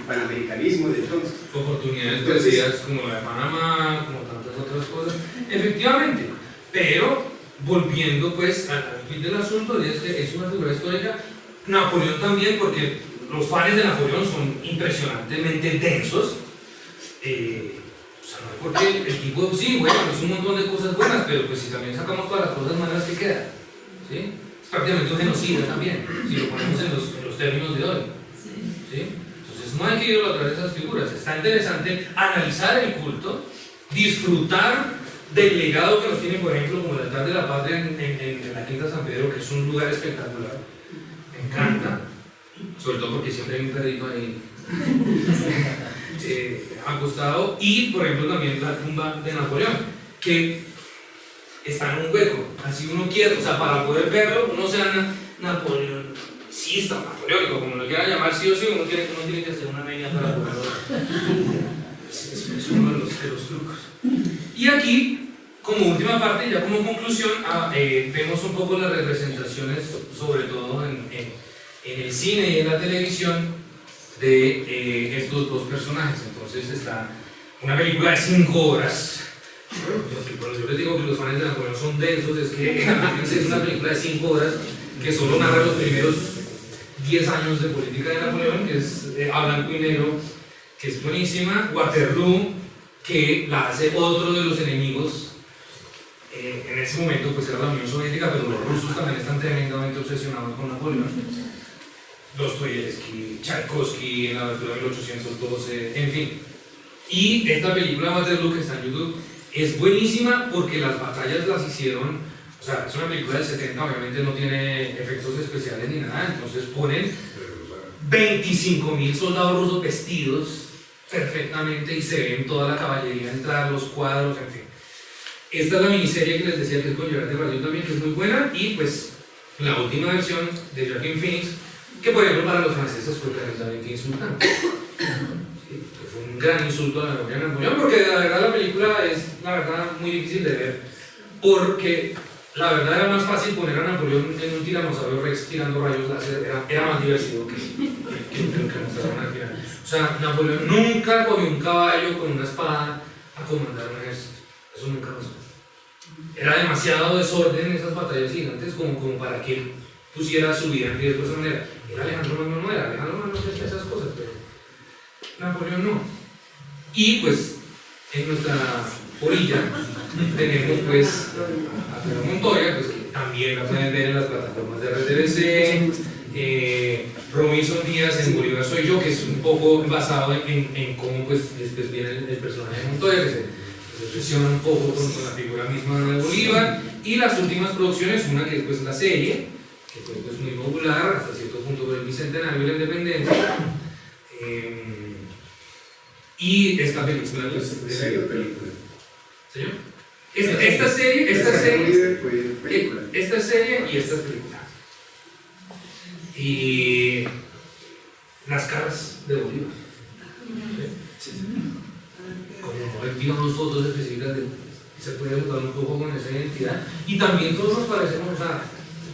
panamericanismo de entonces? Oportunidades perdidas como la de Panamá, como tantas otras cosas, efectivamente, pero volviendo pues al fin del asunto, es que es una figura histórica. Napoleón también, porque los fans de Napoleón son impresionantemente densos. O sea, no porque el tipo, sí, bueno, es un montón de cosas buenas, pero pues si también sacamos todas las cosas malas que quedan, ¿sí? Es prácticamente un genocida también, si lo ponemos en los términos de hoy, ¿sí? Entonces no hay que idolatrar esas figuras. Está interesante analizar el culto, disfrutar del legado que nos tiene, por ejemplo, como el altar de la patria en la Quinta San Pedro, que es un lugar espectacular. Me encanta, sobre todo porque siempre hay un perrito ahí acostado. Y por ejemplo también la tumba de Napoleón, que está en un hueco, así uno quiere, o sea, para poder verlo, uno sea napoleoncista, napoleónico, como lo quiera llamar, sí o sí, uno tiene que hacer una media para poderlo ver. Es uno de los trucos. Y aquí, como última parte, ya como conclusión, vemos un poco las representaciones, sobre todo en el cine y en la televisión, de estos dos personajes. Entonces está una película de 5 horas. Bueno, yo les digo que los fans de Napoleón son densos, es que es una película de 5 horas que solo narra los primeros 10 años de política de Napoleón, que es a blanco y negro, que es buenísima. Waterloo, que la hace otro de los enemigos. En ese momento pues era la Unión Soviética, pero los rusos también están tremendamente obsesionados con Napoleón. Dostoyevsky, Tchaikovsky en la aventura de 1812, en fin. Y esta película Waterloo, que está en YouTube, es buenísima porque las batallas las hicieron, o sea, es una película del 70, obviamente no tiene efectos especiales ni nada, entonces ponen 25.000 soldados rusos vestidos perfectamente y se ven toda la caballería entrar, los cuadros, en fin. Esta es la miniserie que les decía, que es con Gerard Depardieu también, que es muy buena, y pues la última versión de Joaquin Phoenix, que por ejemplo para los franceses fue tremendamente insultante. Sí, fue un gran insulto a la memoria de Napoleón, porque la verdad la película es la verdad muy difícil de ver, porque la verdad era más fácil poner a Napoleón en un tiranosaurio Rex tirando rayos láser, era más divertido que lo que mostraron al final. O sea, Napoleón nunca cogió un caballo con una espada a comandar un ejército, eso nunca pasó. Era demasiado desorden en esas batallas gigantes como para que él pusiera su vida en riesgo de esa manera. Era Alejandro Magno no era, Alejandro Magno hacía esas cosas, pero Napoleón no. Y pues en nuestra orilla tenemos pues a Pedro Montoya, pues, que también la pueden ver en las plataformas de RTBC, Robinson Díaz en Bolívar Soy Yo, que es un poco basado en cómo pues después viene el personaje de Montoya, que se obsesiona un poco con la figura misma de Bolívar, y las últimas producciones, una que es pues la serie, que fue pues muy popular hasta cierto punto por el bicentenario de la independencia, y esta película pues, de serie o película. ¿Señor? Esta serie y esta película. Y las caras de Bolívar. ¿Sí? Como digamos fotos específicas de se puede jugar un poco con esa identidad. Y también todos nos parecemos a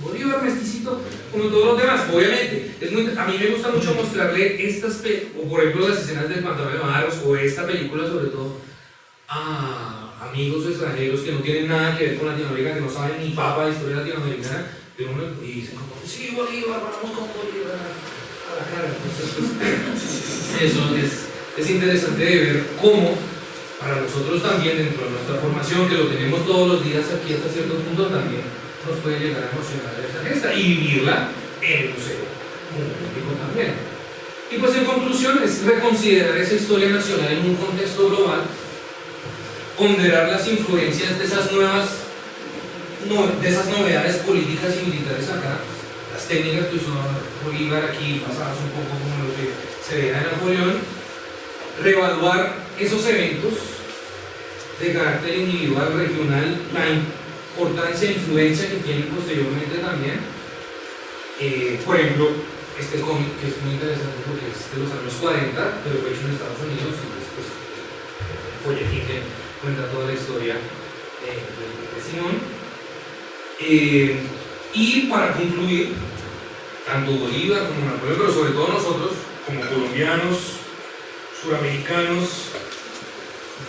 Bolívar mesticito, como todos los demás. Obviamente, a mí me gusta mucho mostrarle estas, o por ejemplo las escenas del Pantano de Maros, o esta película sobre todo, a amigos extranjeros que no tienen nada que ver con Latinoamérica, que no saben ni papa de historia latinoamericana, pero uno y dicen como, sí, Bolívar, vamos con Bolívar a la cara. Entonces, pues, eso es interesante de ver cómo, para nosotros también, dentro de nuestra formación, que lo tenemos todos los días aquí hasta cierto punto, también nos puede llegar a emocionar esa gesta y vivirla en el museo, como público también. Y pues en conclusión es reconsiderar esa historia nacional en un contexto global, ponderar las influencias de esas novedades políticas y militares acá, las técnicas que usó Bolívar aquí, basadas un poco como lo que se veía en Napoleón, reevaluar esos eventos de carácter individual, regional, la importancia e influencia que tienen posteriormente también. Por ejemplo, este cómic que es muy interesante porque es de los años 40, pero fue hecho en Estados Unidos y después el folletín que cuenta toda la historia de Simón. Y para concluir, tanto Bolívar como Napoleón, pero sobre todo nosotros, como colombianos, suramericanos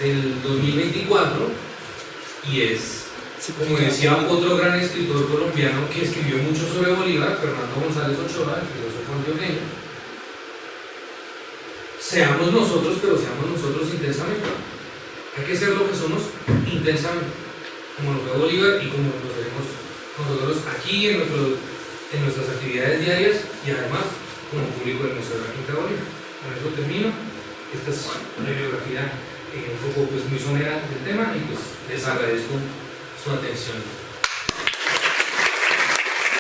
del 2024, y es, como decía otro gran escritor colombiano que escribió mucho sobre Bolívar, Fernando González Ochoa, el filósofo antioqueño, seamos nosotros, pero seamos nosotros intensamente. Hay que ser lo que somos intensamente, como lo fue Bolívar y como lo seremos nosotros aquí en nuestras actividades diarias y además como público del Museo de la Quinta Bolívar. Con eso termino. Esta es una bibliografía un poco pues, muy somera del tema y pues les agradezco su atención.